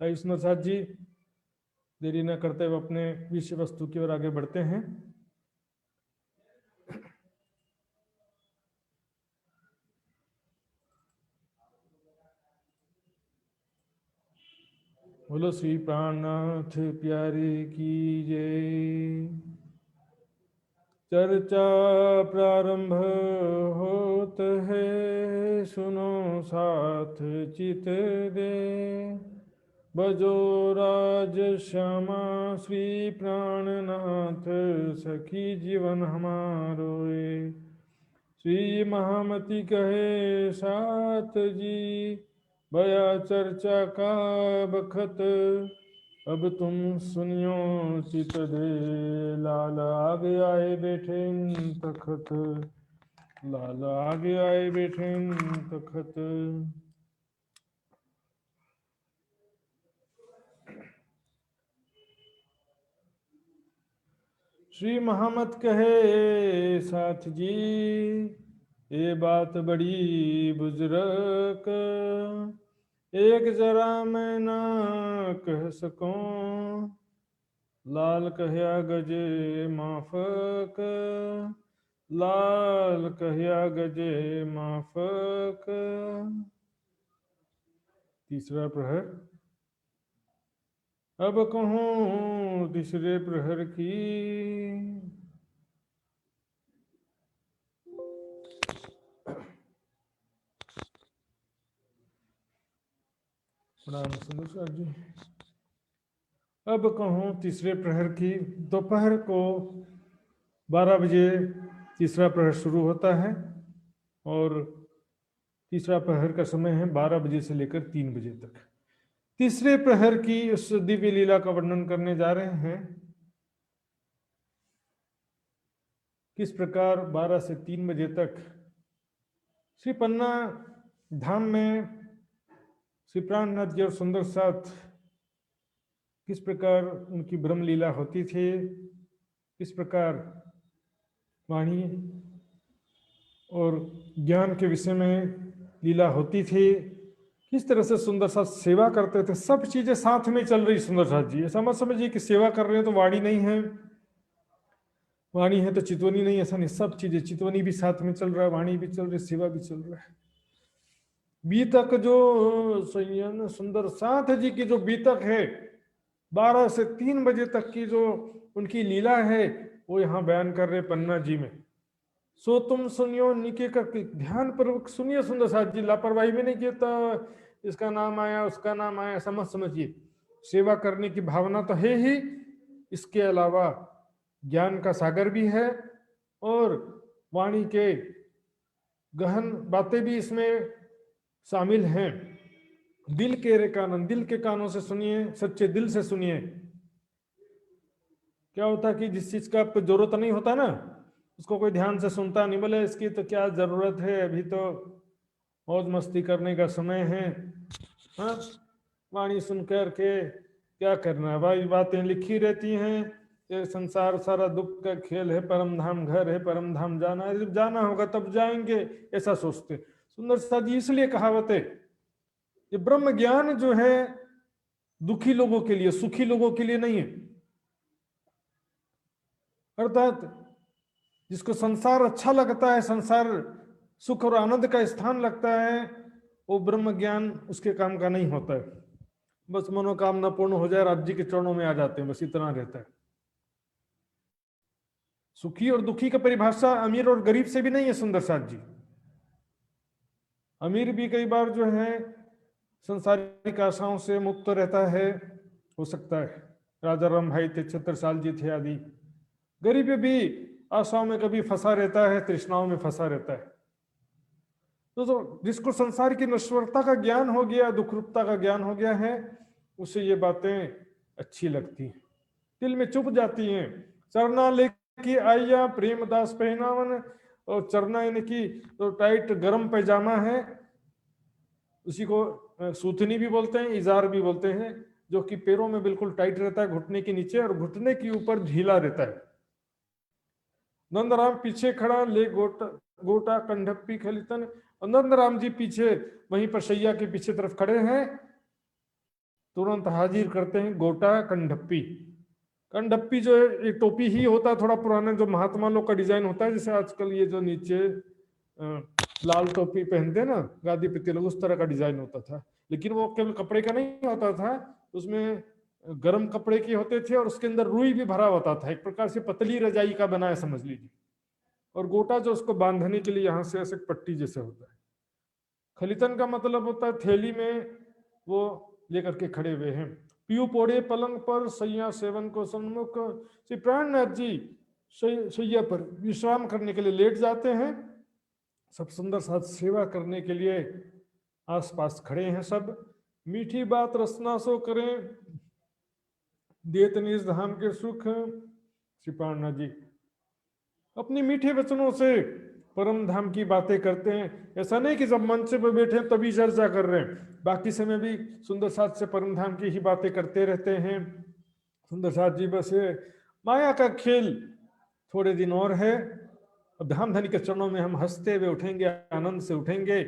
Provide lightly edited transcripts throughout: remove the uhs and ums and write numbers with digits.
विष्णु प्रसाद जी, देरी न करते हुए अपने विषय वस्तु की ओर आगे बढ़ते हैं। बोलो श्री प्राणनाथ प्यारे की जय। चर्चा प्रारंभ होत है, सुनो साथ चित दे। बजो राज श्यामा श्री प्राणनाथ, सखी जीवन हमारो। श्री महामती कहे साथ जी, भया चर्चा का बखत। अब तुम सुनियो चित दे, लाल आगे आए बैठे तखत। लाल आगे आए बैठे तखत। श्री महामत कहे साथ जी, ये बात बड़ी बुजुर्ग, एक जरा मैं ना कह सकूं। लाल कहया गजे माफक, लाल कहया गजे माफक। तीसरा प्रहर। अब कहूँ तीसरे प्रहर की, प्रणाम सुंदर जी। अब कहूँ तीसरे प्रहर की। दोपहर को 12 बजे तीसरा प्रहर शुरू होता है और तीसरा प्रहर का समय है 12 बजे से लेकर 3 बजे तक। तीसरे प्रहर की उस दिव्य लीला का वर्णन करने जा रहे हैं। किस प्रकार 12 से 3 बजे तक श्री पन्ना धाम में श्री प्राणनाथ जी और सुंदर साथ किस प्रकार उनकी ब्रह्म लीला होती थी, किस प्रकार वाणी और ज्ञान के विषय में लीला होती थी, किस तरह से सुंदर साथ सेवा करते थे, सब चीजें साथ में चल रही। सुंदर साथ जी ऐसा मत समझिए कि सेवा कर रहे हैं तो वाणी नहीं है, वाणी है तो चितवनी नहीं, ऐसा नहीं। सब चीजें, चितवनी भी साथ में चल रहा है, वाणी भी चल रही, सेवा भी चल रहा है। बीतक जो संयन सुंदर साथ जी की जो बीतक है 12 से 3 बजे तक की जो उनकी लीला है वो यहाँ बयान कर रहे पन्ना जी में। सो तुम सुनियो निके का, ध्यान पूर्वक सुनिए सुंदर साथ जी। लापरवाही में नहीं कहता इसका नाम आया उसका नाम आया, समझ समझिए। सेवा करने की भावना तो है ही, इसके अलावा ज्ञान का सागर भी है और वाणी के गहन बातें भी इसमें शामिल हैं। दिल के रे कानन, दिल के कानों से सुनिए, सच्चे दिल से सुनिए। क्या होता है कि जिस चीज का आपको जरूरत नहीं होता ना, उसको कोई ध्यान से सुनता नहीं। बोले इसकी तो क्या जरूरत है, अभी तो मौज मस्ती करने का समय है। हाँ, वाणी सुन कर के क्या करना है भाई, बातें लिखी रहती हैं। ये संसार सारा दुख का खेल है, परम धाम घर है, परम धाम जाना है, जब जाना होगा तब जाएंगे, ऐसा सोचते। सुंदर साथ जी इसलिए कहावत है, ये ब्रह्म ज्ञान जो है दुखी लोगों के लिए, सुखी लोगों के लिए नहीं है। अर्थात जिसको संसार अच्छा लगता है, संसार सुख और आनंद का स्थान लगता है, वो ब्रह्म ज्ञान उसके काम का नहीं होता है। बस मनोकामना पूर्ण हो जाए, राज्य के चरणों में आ जाते हैं, बस इतना रहता है। सुखी और दुखी का परिभाषा अमीर और गरीब से भी नहीं है सुंदर साथ जी। अमीर भी कई बार जो है संसारिक आशाओं से मुक्त रहता है, हो सकता है। राजा राम भाई थे, छत्रसाल जी थे आदि। गरीब भी आशाओं में कभी फंसा रहता है, तृष्णाओं में फंसा रहता है। तो जिसको संसार की नश्वरता का ज्ञान हो गया, दुख रूपता का ज्ञान हो गया है, उसे ये बातें अच्छी लगती हैं, दिल में चुभ जाती हैं। चरना लेके आइया प्रेमदास पहनावन, और चरना यानी कि तो टाइट गरम पैजामा है, उसी को सूथनी भी बोलते हैं, इजार भी बोलते हैं, जो कि पैरों में बिल्कुल टाइट रहता है, घुटने के नीचे और घुटने के ऊपर ढीला रहता है। नंदराम पीछे खड़ा ले गोटा गोटा कंढप्पी खलितन, और नंदराम जी पीछे वहीं पर शैया के पीछे तरफ खड़े हैं तुरंत हाजिर करते हैं गोटा कंडप्पी। कंडप्पी जो है ये टोपी ही होता है, थोड़ा पुराना जो महात्मा लोग का डिजाइन होता है, जैसे आजकल ये जो नीचे लाल टोपी पहनते हैं ना गादी पे लोग, उस तरह का डिजाइन होता था। लेकिन वो केवल कपड़े का नहीं होता था, उसमें गर्म कपड़े के होते थे और उसके अंदर रुई भी भरा होता था, एक प्रकार से पतली रजाई का बनाया समझ लीजिए। और गोटा जो उसको बांधने के लिए यहाँ से ऐसे पट्टी जैसे होता है। खलीतन का मतलब होता है थैली में वो लेकर के खड़े हुए हैं। पीयू पोड़े पलंग पर सैया सेवन को सन्मुख, श्री प्राणनाथ जी सैया पर विश्राम करने के लिए लेट जाते हैं। सब सुंदर साथ सेवा करने के लिए आसपास खड़े हैं सब। मीठी बात रसना सो करें, देत निज धाम के सुख। श्री प्राणनाथ जी अपनी मीठे वचनों से परम धाम की बातें करते हैं। ऐसा नहीं कि जब मंच पर बैठे तभी चर्चा कर रहे हैं, बाकी समय भी सुंदर साथ से परम धाम की ही बातें करते रहते हैं। सुंदर साथ जी बस माया का खेल थोड़े दिन और है, धाम धनी के चरणों में हम हंसते हुए उठेंगे, आनंद से उठेंगे।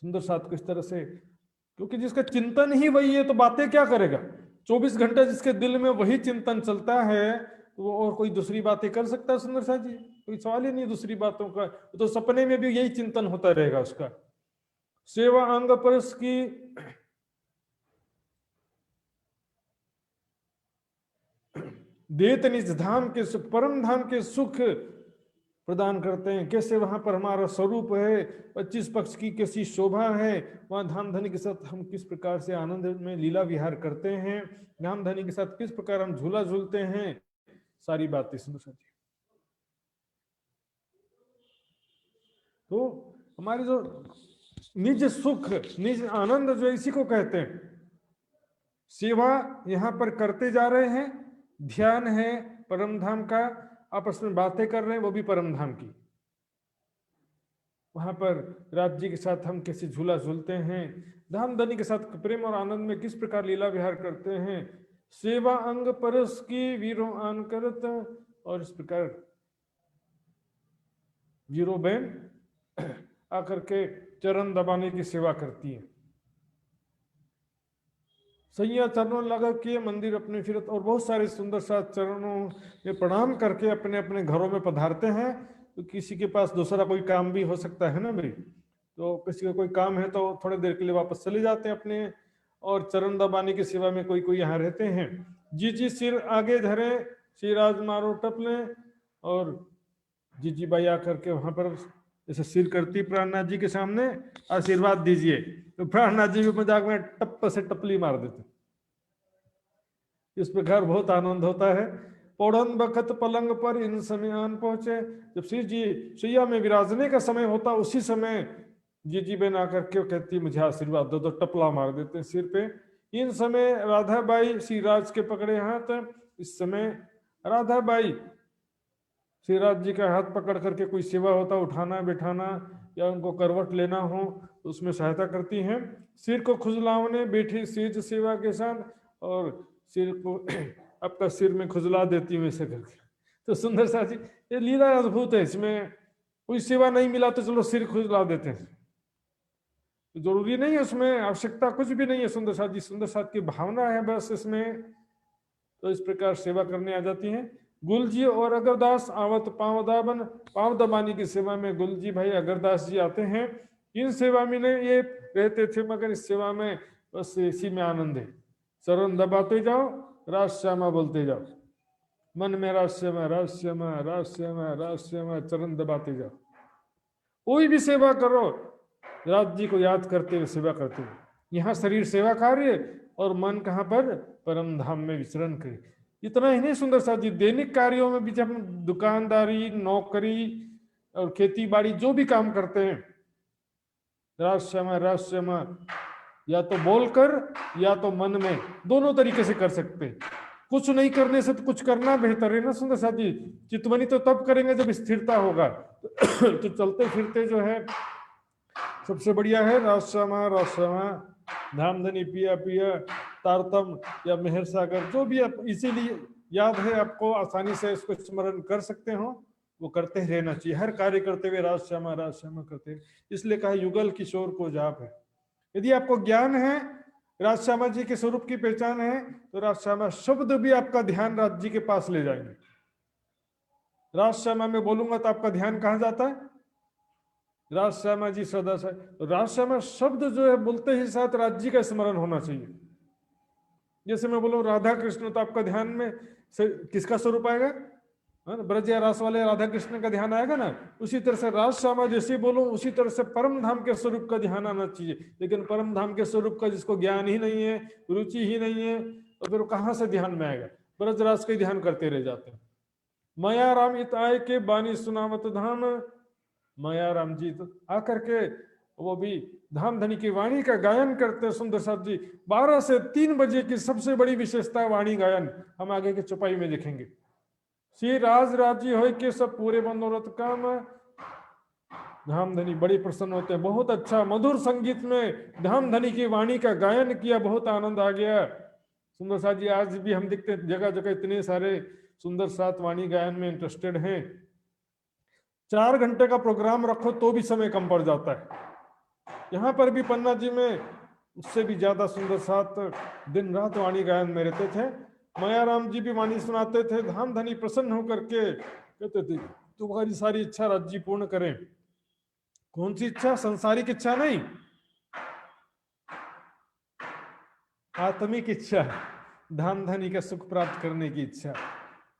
सुंदर साथ को इस तरह से, क्योंकि जिसका चिंतन ही वही है तो बातें क्या करेगा। 24 घंटे जिसके दिल में वही चिंतन चलता है वो और कोई दूसरी बातें कर सकता है सुंदर साथ जी? कोई सवाल ही नहीं दूसरी बातों का, तो सपने में भी यही चिंतन होता रहेगा उसका। सेवा अंग परस की देत निज धाम के सुख, परम धाम के सुख प्रदान करते हैं। कैसे वहां पर हमारा स्वरूप है, 25 पक्ष की कैसी शोभा है, वहां धाम धनी के साथ हम किस प्रकार से आनंद में लीला विहार करते हैं, धाम धनी के साथ किस प्रकार हम झूला झूलते हैं, सारी बातें सुनो सर। तो हमारे जो निज सुख निज आनंद जो इसी को कहते हैं। सेवा यहाँ पर करते जा रहे हैं, ध्यान है परम धाम का, आपस में बातें कर रहे हैं वो भी परम धाम की। वहां पर राज जी के साथ हम कैसे झूला झूलते हैं, धाम धनी के साथ प्रेम और आनंद में किस प्रकार लीला विहार करते हैं। सेवा अंग परस की वीरों आन करत, और इस प्रकार वीरो बहन आकर के चरण दबाने की सेवा करती है। सैया चरणों लगा के मंदिर अपने फिरत, और बहुत सारे सुंदर सा चरणों में प्रणाम करके अपने अपने घरों में पधारते हैं। तो किसी के पास दूसरा कोई काम भी हो सकता है ना भाई, तो किसी का कोई काम है तो थोड़ी देर के लिए वापस चले जाते हैं अपने, और चरण दबाने की सेवा में कोई कोई यहाँ रहते हैं। जी जी सिर आगे धरे, श्री राज मारो टप लें, और जीजी बाई आकर के वहां पर जैसे सिर करती प्राणनाथ जी के सामने, आशीर्वाद दीजिए, तो प्राणनाथ जी भी मजाक में टप से टपली मार देते। इस प्रकार बहुत आनंद होता है। पौड़न बखत पलंग पर इन समय आन पहुंचे, जब श्री जी सैया में विराजने का समय होता उसी समय जीजी बहन आकर के कहती मुझे आशीर्वाद दो, तो टपला मार देते सिर पे। इन समय राधा बाई श्री राज के पकड़े हाथ, इस समय राधा बाई श्री राज जी का हाथ पकड़ करके कोई सेवा होता, उठाना बैठाना या उनको करवट लेना हो तो उसमें सहायता करती हैं। सिर को खुजलावने बैठी सेज सेवा के साथ, और सिर को आपका सिर में खुजला देती हूँ ऐसे करके। तो सुंदर सा जी ये लीला अद्भुत है, इसमें कोई सेवा नहीं मिला तो चलो सिर खुजला देते हैं, तो जरूरी नहीं है, उसमें आवश्यकता कुछ भी नहीं है। सुंदर साथ जी सुंदर साथ की भावना है बस इसमें, तो इस प्रकार सेवा करने आ जाती हैं। गुलजी और अगरदास आवत पांव दाबन, पांव दबाने की सेवा में गुलजी भाई अगरदास जी आते हैं। इन सेवा में ये रहते थे, मगर इस सेवा में बस इसी में आनंद है, चरण दबाते जाओ, राज श्यामा बोलते जाओ, मन में राज श्यामा राज श्यामा राज श्यामा राज श्यामा, चरण दबाते जाओ। कोई भी सेवा करो राज जी को याद करते हुए सेवा करते हुए। यहाँ शरीर सेवा कार्य और मन कहाँ पर, परम धाम में विचरण करे। इतना ही नहीं सुंदर साथ जी, दैनिक कार्यों में भी जब हम दुकानदारी नौकरी और खेती बाड़ी जो भी काम करते हैं, राज श्यामा या तो बोलकर या तो मन में, दोनों तरीके से कर सकते हैं। कुछ नहीं करने से तो कुछ करना बेहतर है ना सुंदर साथ जी। चितवनी तो तब करेंगे जब स्थिरता होगा। तो चलते फिरते जो है सबसे बढ़िया है राज श्यामा धाम धनी पिया पिया तारतम या मेहर सागर, जो भी आप इसीलिए याद है आपको, आसानी से इसको स्मरण कर सकते हो, वो करते रहना चाहिए। हर कार्य करते हुए राज श्यामा करते हैं। इसलिए कहा युगल किशोर को जाप है। यदि आपको ज्ञान है राजश्यामा जी के स्वरूप की पहचान है, तो राजश्यामा शब्द भी आपका ध्यान राज जी के पास ले जाएंगे। राजश्यामा में बोलूंगा तो आपका ध्यान कहाँ जाता है? राजश्यामा जी सदा से, राजश्यामा शब्द जो है बोलते ही साथ राज जी का स्मरण होना चाहिए। जैसे मैं बोलूं राधा कृष्ण, तो आपका ध्यान में से किसका स्वरूप आएगा? ब्रज या रास वाले राधा कृष्ण का ध्यान आएगा ना। उसी तरह से राजश्यामा जैसे बोलो, उसी तरह से परम धाम के स्वरूप का ध्यान आना चाहिए। लेकिन परम धाम के स्वरूप का जिसको ज्ञान ही नहीं है, रुचि ही नहीं है, तो फिर कहाँ से ध्यान में आएगा? ब्रज रास का ध्यान करते रह जाते हैं। माया राम इत आए के बानी सुनावत धाम, माया राम जी तो आकर के वो भी धाम धनी की वाणी का गायन करते हैं। सुंदर साहब जी 12 से 3 बजे की सबसे बड़ी विशेषता वाणी गायन, हम आगे के चौपाई में देखेंगे। श्री राज राजी हो के सब पूरे मनोरथ काम, धामधनी बड़ी प्रसन्न होते हैं। बहुत अच्छा मधुर संगीत में धामधनी की वाणी का गायन किया, बहुत आनंद आ गया। सुंदर साथ जी आज भी हम देखते हैं जगह जगह इतने सारे सुंदर साथ वाणी गायन में इंटरेस्टेड हैं। 4 घंटे का प्रोग्राम रखो तो भी समय कम पड़ जाता है। यहाँ पर भी पन्ना जी में उससे भी ज्यादा सुंदर साथ दिन रात वाणी गायन में रहते थे। मायाराम जी भी वाणी सुनाते थे। धामधनी प्रसन्न होकर के कहते थे तुम्हारी सारी इच्छा राज्य पूर्ण करें। कौन सी इच्छा? संसारिक इच्छा नहीं, आत्मिक इच्छा, धामधनी का सुख प्राप्त करने की इच्छा,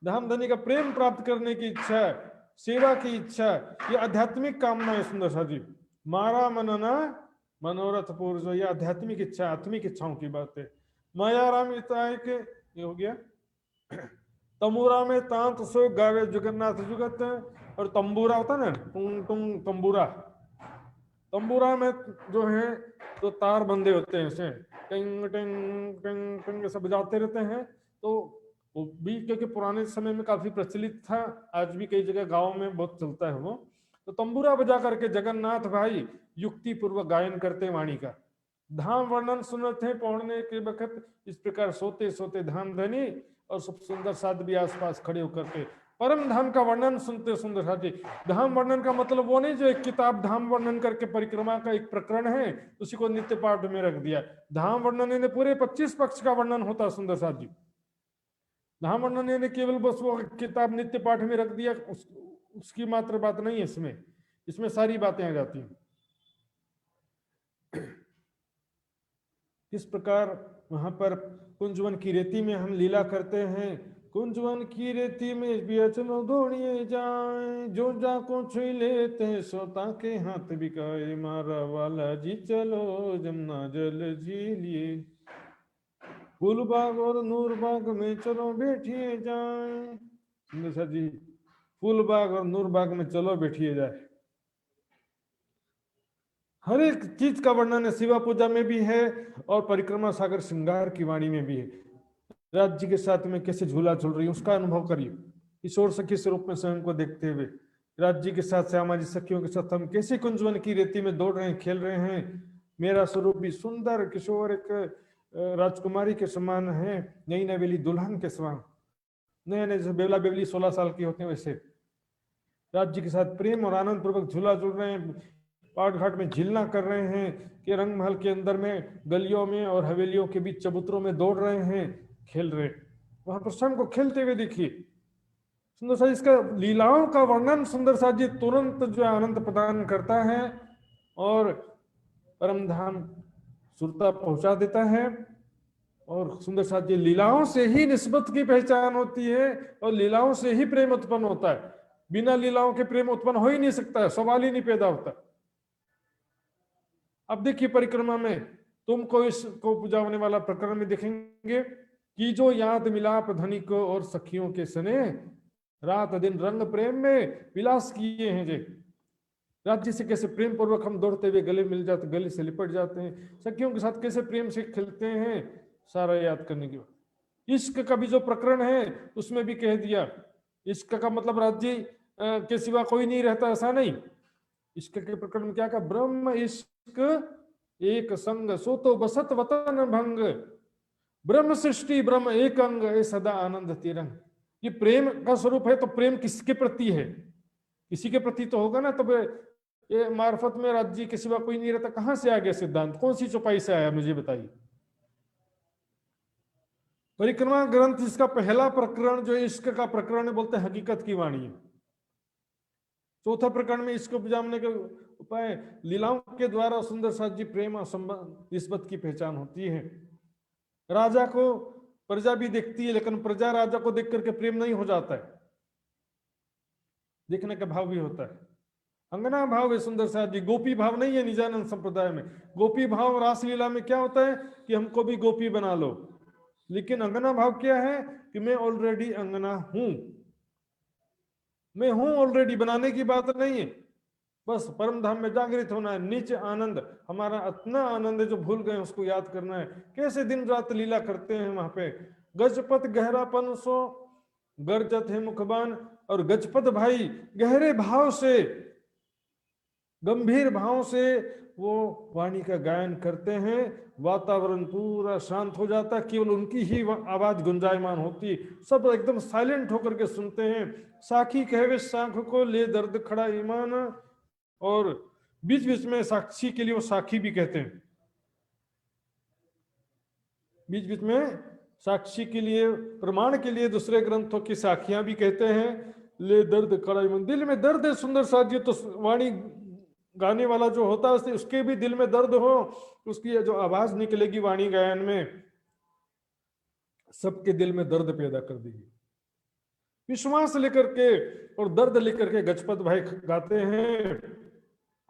धामधनी का प्रेम प्राप्त करने की इच्छा, सेवा की इच्छा, ये आध्यात्मिक कामना है। सुंदर सा जी मारा मनना मनोरथ पूर्व, ये आध्यात्मिक इच्छा, आत्मिक इच्छाओं की बात है। मायाराम इतना के ये हो गया। तंबूरा में तांत सो गावे जगन्नाथ जुगत, और तंबूरा होता ना, टुंग टुंग तंबूरा, तंबूरा में जो है तो तार बंधे होते हैं, ऐसे टिंग टिंग टिंग टिंग सब बजाते रहते हैं। तो वो भी क्योंकि पुराने समय में काफी प्रचलित था, आज भी कई जगह गाँव में बहुत चलता है वो। तो तंबूरा बजा करके जगन्नाथ भाई युक्ति पूर्वक गायन करते हैं वाणी का। धाम वर्णन सुनते हैं पढ़ने के वक्त, इस प्रकार सोते सोते धाम धनी और सब सुंदर साथ भी आसपास खड़े होकर के परम धाम का वर्णन सुनते। सुंदर साथी धाम वर्णन का मतलब वो नहीं जो एक किताब धाम वर्णन करके परिक्रमा का एक प्रकरण है उसी को नित्य पाठ में रख दिया। धाम वर्णन ने पूरे 25 पक्ष का वर्णन होता। सुंदर साथी धाम वर्णन ने केवल बस वो किताब नित्य पाठ में रख दिया, उसकी मात्र बात नहीं है इसमें, इसमें सारी बातें आ जाती हैं। किस प्रकार वहां पर कुंजवन की रेती में हम लीला करते हैं। कुंजवन की रेती में बेचनो दौड़िए जाए, जो जा को छुई लेते हैं सोता के हाथ बिकाए, मारा वाला जी चलो जमुना जल झीलिए, फूलबाग और नूरबाग में चलो बैठिए जाए। जी फूलबाग और नूरबाग में चलो बैठिए जाए। हर एक चीज का वर्णन है, शिवा पूजा में भी है और परिक्रमा सागर श्रृंगार की वाणी में भी है। राज्य के साथ में कैसे झूला झूल रही है उसका अनुभव करिए, किशोर सखी स्वरूप में स्वयं को देखते हुए। राज्य के साथ श्यामा जी सखियों के साथ हम कैसे कुंजवन की रेती में दौड़ रहे हैं, खेल रहे हैं। मेरा स्वरूप भी सुंदर किशोर एक राजकुमारी के समान है, नई नवेली दुल्हन के समान, नए नए जैसे बेवला बेवली 16 साल के होते हैं वैसे राज्य के साथ प्रेम और आनंद पूर्वक झूला झूल रहे हैं। पाट घाट में झीलना कर रहे हैं कि रंग महल के अंदर में गलियों में और हवेलियों के बीच चबूतरों में दौड़ रहे हैं, खेल रहे। वहां पर स्वयं को खेलते हुए देखिए। सुंदर सा इसका लीलाओं का वर्णन सुंदर सा जी तुरंत जो आनंद प्रदान करता है और परम धाम सुरता पहुंचा देता है। और सुंदर साथ जी लीलाओं से ही निस्बत की पहचान होती है और लीलाओं से ही प्रेम उत्पन्न होता है। बिना लीलाओं के प्रेम उत्पन्न हो ही नहीं सकता है, सवाल ही नहीं पैदा होता। अब देखिए परिक्रमा में तुमको इसको पुजाने वाला प्रकरण में देखेंगे कि जो याद मिलाप धनी को और सखियों के सने, रात दिन रंग प्रेम में विलास किए हैं। जे राज्य से कैसे प्रेम पूर्वक हम दौड़ते हुए गले मिल जाते, गले से लिपट जाते हैं, सखियों के साथ कैसे प्रेम से खेलते हैं, सारा याद करने के बाद। इश्क का भी जो प्रकरण है उसमें भी कह दिया, इश्क का मतलब राज्य के सिवा कोई नहीं रहता, ऐसा नहीं। इश्क के प्रकरण में क्या कहा, ब्रह्म इश्क एक संग सो तो बसत वतन भंग, ब्रह्म सृष्टि ब्रह्म एक अंग ए सदा आनंद तिरंग। ये प्रेम का स्वरूप है, तो प्रेम किसके प्रति है? किसी के प्रति तो होगा ना। तब ये मार्फत में राज्य के सिवा कोई नहीं रहता, कहां से आ गया सिद्धांत? कौन सी चौपाई से आया मुझे बताइए। परिक्रमा ग्रंथ इसका पहला प्रकरण जो इश्क का प्रकरण है, बोलते हैं हकीकत की वाणी है। चौथा प्रकरण में इश्क उपजाने के उपाय, लीलाओं के द्वारा सुंदर साथ जी प्रेम और संबंध निस्बत की पहचान होती है। राजा को प्रजा भी देखती है, लेकिन प्रजा राजा को देख करके प्रेम नहीं हो जाता है, देखने का भाव भी होता है। अंगना भाव है सुंदर साथ जी, गोपी भाव नहीं है निजानंद संप्रदाय में। गोपी भाव रासलीला में क्या होता है कि हमको भी गोपी बना लो, लेकिन अंगना भाव क्या है कि मैं ऑलरेडी अंगना हूं, मैं हूं ऑलरेडी, बनाने की बात नहीं है। बस परम धाम में जागृत होना है, नीचे आनंद, हमारा इतना आनंद है जो भूल गए उसको याद करना है। कैसे दिन रात लीला करते हैं वहां पे। गजपत गहरापन सो गरजत है मुखबान, और गजपत भाई गहरे भाव से, गंभीर भाव से वो वाणी का गायन करते हैं। वातावरण पूरा शांत हो जाता है, केवल उनकी ही आवाज गुंजायमान होती, सब एकदम साइलेंट होकर के सुनते हैं। साखी कहवे साख को ले दर्द खड़ा ईमान, और बीच बीच में साक्षी के लिए वो साखी भी कहते हैं, बीच बीच में साक्षी के लिए, प्रमाण के लिए दूसरे ग्रंथों की साखियां भी कहते हैं। ले दर्द खड़ा ईमान, दिल में दर्द है सुंदर साथ जी, तो वाणी गाने वाला जो होता है उसके भी दिल में दर्द हो, उसकी जो आवाज निकलेगी वाणी गायन में, सबके दिल में दर्द पैदा कर देगी। विश्वास लेकर के और दर्द लेकर के गजपत भाई गाते हैं।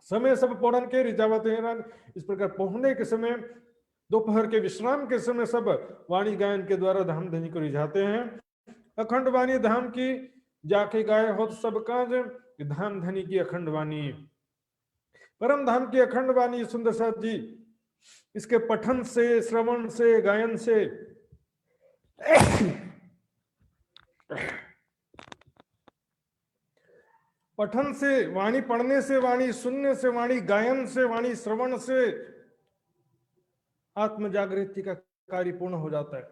समय सब पौड़न के रिजावत हैरान, इस प्रकार पहुंचने के समय, दोपहर के विश्राम के समय सब वाणी गायन के द्वारा धाम धनी को रिझाते हैं। अखंड वाणी धाम की जाके गाय हो सब काज, धाम धनी की अखंड वाणी, परम धाम की अखंड वाणी सुंदर साथ जी, इसके पठन से, श्रवण से, गायन से पठन से, वाणी पढ़ने से, वाणी सुनने से, वाणी गायन से, वाणी श्रवण से आत्म जागृति का कार्य पूर्ण हो जाता है,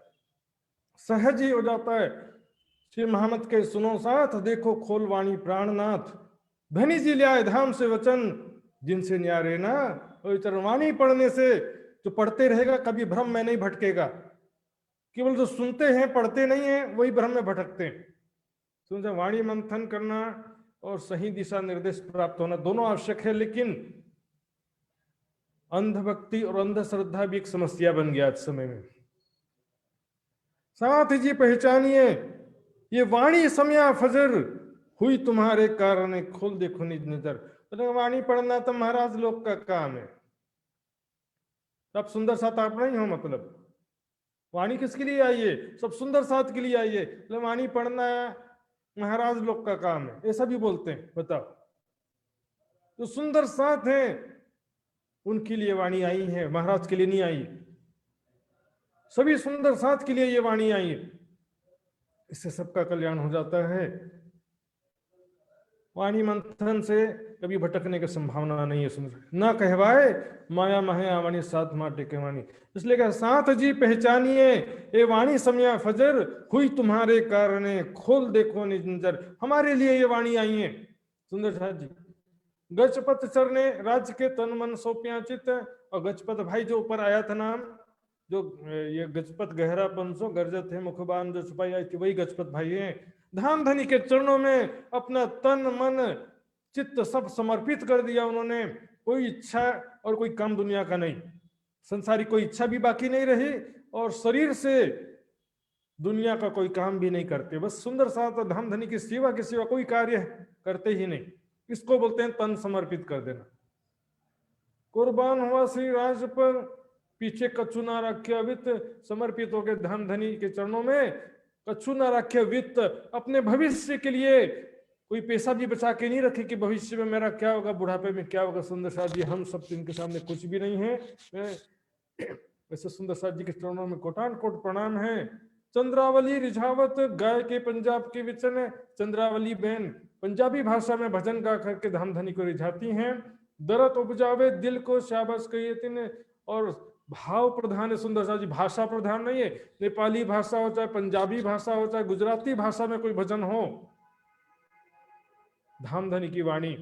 सहज ही हो जाता है। श्री महामत के सुनो साथ, देखो खोल वाणी प्राणनाथ, धनी जी लिया धाम से वचन, जिनसे न्यारे ना वाणी पढ़ने से जो पढ़ते रहेगा कभी भ्रम में नहीं भटकेगा। केवल जो सुनते हैं पढ़ते नहीं है वही भ्रम में भटकते हैं। सुनते वाणी मंथन करना और सही दिशा निर्देश प्राप्त होना दोनों आवश्यक है, लेकिन अंधभक्ति और अंधश्रद्धा भी एक समस्या बन गया आज समय में। साथ जी पहचानिए ये वाणी समया फजर, हुई तुम्हारे कारण खोल देखो निज नजर। तो वाणी पढ़ना तो महाराज लोग का काम है, सब सुंदर साथ आप नहीं हो, मतलब वाणी किसके लिए आई है, सब सुंदर साथ के लिए आई है, मतलब वाणी पढ़ना महाराज लोग का काम है, ऐसा भी बोलते हैं। बताओ, जो सुंदर साथ हैं उनके लिए वाणी आई है, महाराज के लिए नहीं आई। सभी सुंदर साथ के लिए ये वाणी आई है, इससे सबका कल्याण हो जाता है। वाणी मंथन से कभी भटकने की संभावना नहीं है। सुन ना कहवाए माया माया वाणी साथ माटे के वाणी, इसलिए कहा साथ जी पहचानिए ये वाणी समया फजर, हुई तुम्हारे कारण खोल देखो निज नजर। हमारे लिए ये वाणी आई है सुंदर साथ जी। गजपत सर ने राज्य के तन मन सौंपिया चित, और गजपत भाई जो ऊपर आया था नाम, जो ये गजपत गहरा पंसो गर्जत है मुखबान जो छुपाई आई थी, वही गजपत भाई है। धाम धनी के चरणों में अपना तन मन चित्त सब समर्पित कर दिया उन्होंने। कोई इच्छा और कोई काम दुनिया का नहीं, संसारी कोई इच्छा भी बाकी नहीं रही, और शरीर से दुनिया का कोई काम भी नहीं करते, बस सुंदर साथ धाम धनी की सेवा के सिवा कोई कार्य करते ही नहीं। इसको बोलते हैं तन समर्पित कर देना। कुर्बान हुआ श्री राज पर, पीछे कछु ना रखे वित्त, समर्पित हो गए धाम धनी के चरणों में। कछु ना रखे वित्त, अपने भविष्य के लिए कोई पैसा भी बचा के नहीं रखे कि भविष्य में मेरा क्या होगा, बुढ़ापे में क्या होगा। सुंदर साथ जी हम सब इनके सामने कुछ भी नहीं है। वैसे सुंदर साथ जी के चरणों में कोटान कोट प्रणाम है। चंद्रावली रिझावत गाय के पंजाब के विचन, चंद्रावली बहन पंजाबी भाषा में भजन गा करके धाम धनी को रिझाती हैं। दरत उपजावे दिल को शाबाश कहिए तिन, और भाव प्रधान है सुंदर साथ जी, भाषा प्रधान नहीं है। नेपाली भाषा हो चाहे पंजाबी भाषा हो चाहे गुजराती भाषा में कोई भजन हो, धाम धनी की वाणी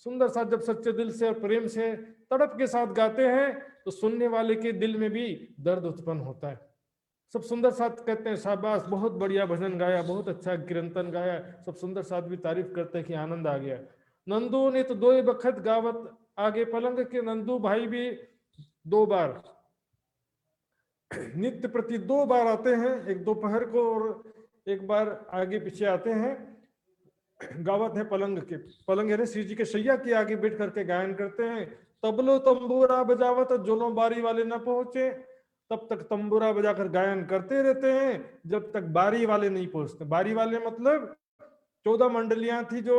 सुंदर साथ जब सच्चे दिल से और प्रेम से तड़प के साथ गाते हैं तो सुनने वाले के दिल में भी दर्द उत्पन्न होता है। सब सुंदर साथ कहते हैं शाबाश, बहुत बढ़िया भजन गाया, बहुत अच्छा कीर्तन गाया। सब सुंदर साथ भी तारीफ करते हैं कि आनंद आ गया। नंदू ने तो 2 बखत गावत आगे पलंग के, नंदू भाई भी 2 बार नित्य प्रति 2 बार आते हैं, एक दोपहर को और एक बार आगे पीछे आते हैं। गावत है पलंग के, पलंग यानी श्री जी के शैया के आगे बैठ करके गायन करते हैं। तबलो तंबूरा बजावत जोलो बारी वाले न पहुंचे, तब तक तंबूरा बजाकर गायन करते रहते हैं जब तक बारी वाले नहीं पहुंचते। बारी वाले मतलब 14 मंडलियां थी जो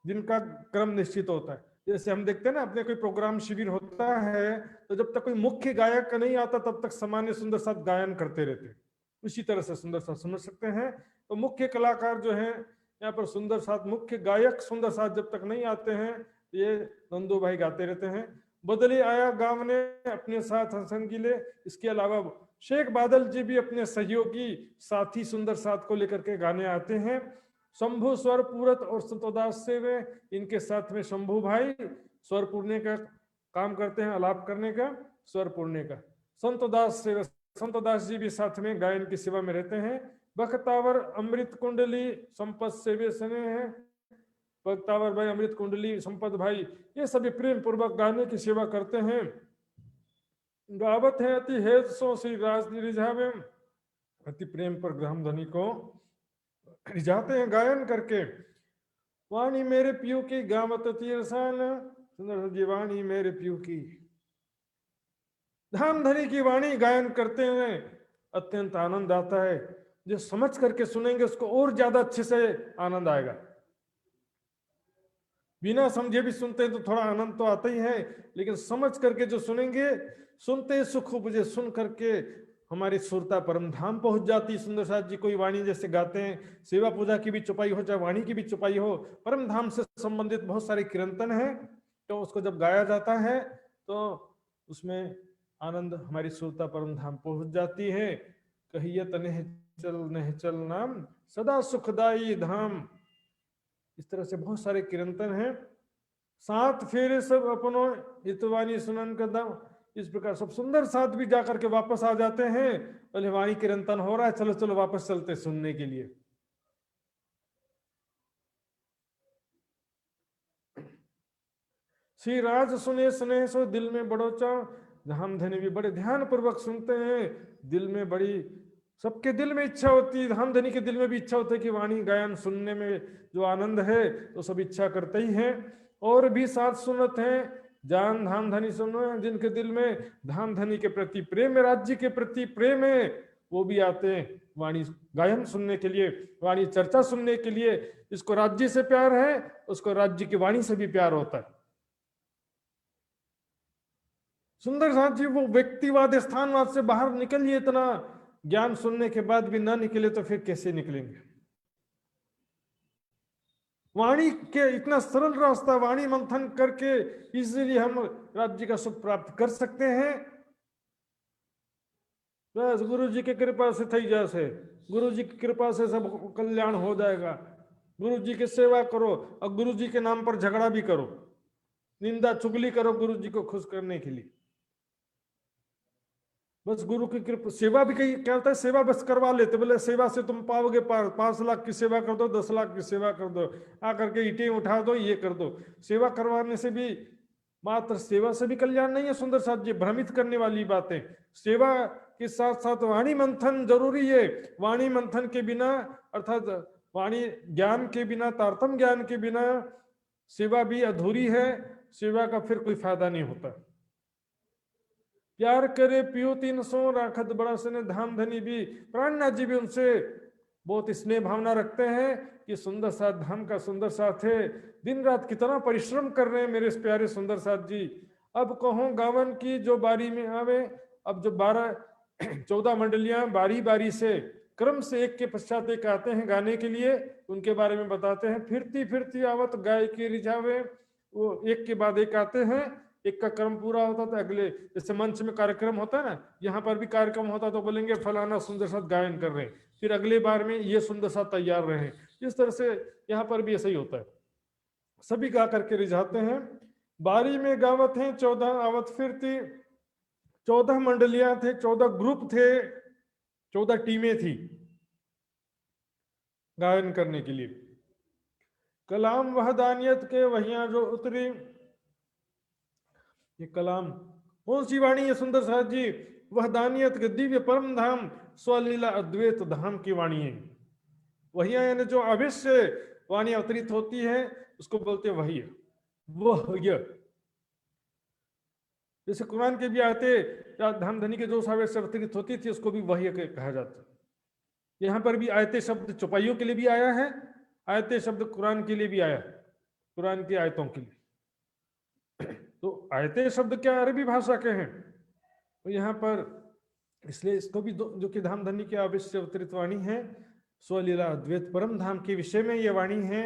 जिनका क्रम निश्चित होता है। जैसे हम देखते हैं ना, अपने कोई प्रोग्राम शिविर होता है तो जब तक कोई मुख्य गायक नहीं आता तब तक सामान्य सुंदर साथ गायन करते रहते हैं। उसी तरह से सुंदर साथ समझ सकते हैं। तो मुख्य कलाकार जो है यहाँ पर सुंदर साथ, मुख्य गायक सुंदर साथ जब तक नहीं आते हैं ये नंदू भाई गाते रहते हैं। बदली आया गांव ने अपने साथ हंसंगीले। इसके अलावा शेख बादल जी भी अपने सहयोगी साथी सुंदर साथ को लेकर के गाने आते हैं। शंभु स्वर पूरत और संतोदास से वे, इनके साथ में शंभु भाई स्वर पूरने का काम करते हैं, आलाप करने का, स्वर पूरने का। संतोदास से, संतोदास जी भी साथ में गायन की सेवा में रहते हैं। बख्तावर अमृत कुंडली संपत से वे सने हैं। बख्तावर भाई, अमृत कुंडली, संपत भाई, ये सभी प्रेम पूर्वक गाने की सेवा करते हैं। गावत है अति हेत सो श्री राज रिझावे, अति प्रेम पर ग्राम ध्वनि को रिझाते हैं गायन करके। वाणी मेरे पियू की गावत अति रसान, सुंदर जी वाणी मेरे पियू की, धाम धनी की वाणी गायन करते हैं अत्यंत आनंद आता है। जो समझ करके सुनेंगे उसको और ज्यादा अच्छे से आनंद आएगा। बिना समझे भी सुनते हैं तो थोड़ा आनंद तो आता ही है, लेकिन समझ करके जो सुनेंगे, सुनते सुख उपजे, सुन करके हमारी सुरता परम धाम पहुंच जाती। सुंदर साथ जी कोई वाणी जैसे गाते हैं, सेवा पूजा की भी चुपाई हो चाहे वाणी की भी चुपाई हो, परम धाम से संबंधित बहुत सारे कीर्तन है, तो उसको जब गाया जाता है तो उसमें आनंद, हमारी सुरता परम धाम पहुंच जाती है। कहियत नहीं चल नाम सदा सुखदाई धाम। इस तरह से बहुत सारे कीर्तन हैं। 7 फेरे सब अपनो हितवाणी सुनन का दाम। इस प्रकार सब सुंदर साथ भी जाकर के वापस आ जाते हैं। बोले वाणी कीर्तन हो रहा है, चलो चलो वापस चलते सुनने के लिए। श्री राज सुने स्नेह सो दिल में बड़ो चाव। धाम धनी भी बड़े ध्यान पूर्वक सुनते हैं, दिल में बड़ी, सबके दिल में इच्छा होती है, धाम धनी के दिल में भी इच्छा होती है कि वाणी गायन सुनने में जो आनंद है तो सब इच्छा करते ही हैं। और भी साथ सुनत हैं जान धाम धनी सुनो, जिनके दिल में धाम धनी के प्रति प्रेम है, राज्य के प्रति प्रेम है, वो भी आते हैं वाणी गायन सुनने के लिए, वाणी चर्चा सुनने के लिए। इसको राज्य से प्यार है, उसको राज्य की वाणी से भी प्यार होता है। सुंदर साथ जी वो व्यक्तिवाद स्थानवाद से बाहर निकलिए, इतना ज्ञान सुनने के बाद भी ना निकले तो फिर कैसे निकलेंगे। वाणी के इतना सरल रास्ता, वाणी मंथन करके इजीली हम राज्य का सुख प्राप्त कर सकते हैं। बस गुरु जी की कृपा से थी जैसे, गुरु जी की कृपा से सब कल्याण हो जाएगा। गुरु जी की सेवा करो और गुरु जी के नाम पर झगड़ा भी करो, निंदा चुगली करो गुरु जी को खुश करने के लिए। बस गुरु की कृपा, सेवा भी कहीं क्या होता है, सेवा बस करवा लेते, बोले सेवा से तुम पाओगे पार, 5 लाख की सेवा कर दो, 10 लाख की सेवा कर दो, आकर के ईंटें उठा दो, ये कर दो। सेवा करवाने से भी, मात्र सेवा से भी कल्याण नहीं है। सुंदर साथ जी भ्रमित करने वाली बातें। सेवा के साथ साथ वाणी मंथन जरूरी है। वाणी मंथन के बिना, अर्थात वाणी ज्ञान के बिना, तारतम ज्ञान के बिना सेवा भी अधूरी है। सेवा का फिर कोई फायदा नहीं होता। प्यार करे पियो 300 राखत बड़ा सने, धाम धनी भी, प्राणनाथ जी भी उनसे बहुत स्नेह भावना रखते हैं कि सुंदर साथ धाम का सुंदर साथ है, दिन रात कितना परिश्रम कर रहे हैं मेरे इस प्यारे सुंदर साथ जी। अब कहो गावन की जो बारी में आवे। अब जो 14 मंडलियां बारी बारी से क्रम से एक के पश्चात एक आते हैं गाने के लिए, उनके बारे में बताते हैं। फिरती फिरती आवत गाय के रिझावे, वो एक के बाद एक आते हैं, एक का क्रम पूरा होता था, अगले जैसे मंच में कार्यक्रम होता है ना, यहाँ पर भी कार्यक्रम होता तो बोलेंगे फलाना सुंदर साथ गायन कर रहे हैं, फिर अगले बार में ये सुंदर साथ तैयार रहे हैं। इस तरह से यहाँ पर भी ऐसा ही होता है, सभी गा करके रिझाते हैं। बारी में गावत हैं 14 आवत फिरती, 14 मंडलियां थे, 14 ग्रुप थे 14 टीमें थी गायन करने के लिए। कलाम वहदानियत के वहियां जो उतरी, ये कलाम कौन सी वाणी है सुंदर साथ जी? वहदानियत के दिव्य परम धाम स्वलीला अद्वैत धाम की वाणी है। वहियां यानी जो अवश्य वाणी अवतरित होती है उसको बोलते हैं वही। वह जैसे कुरान के भी आते धाम धनी के जो अवश्य अवतरित होती थी उसको भी वही कहा जाता है। यहाँ पर भी आयते शब्द चौपाइयों के लिए भी आया है, आयते शब्द कुरान के लिए भी आया है, कुरान की आयतों के लिए। तो आयते शब्द क्या अरबी भाषा के हैं, तो यहाँ पर इसलिए इसको भी जो कि धाम धनी की अवश्य अवतरित वाणी है, स्वलीला अद्वैत परम धाम के विषय में यह वाणी है।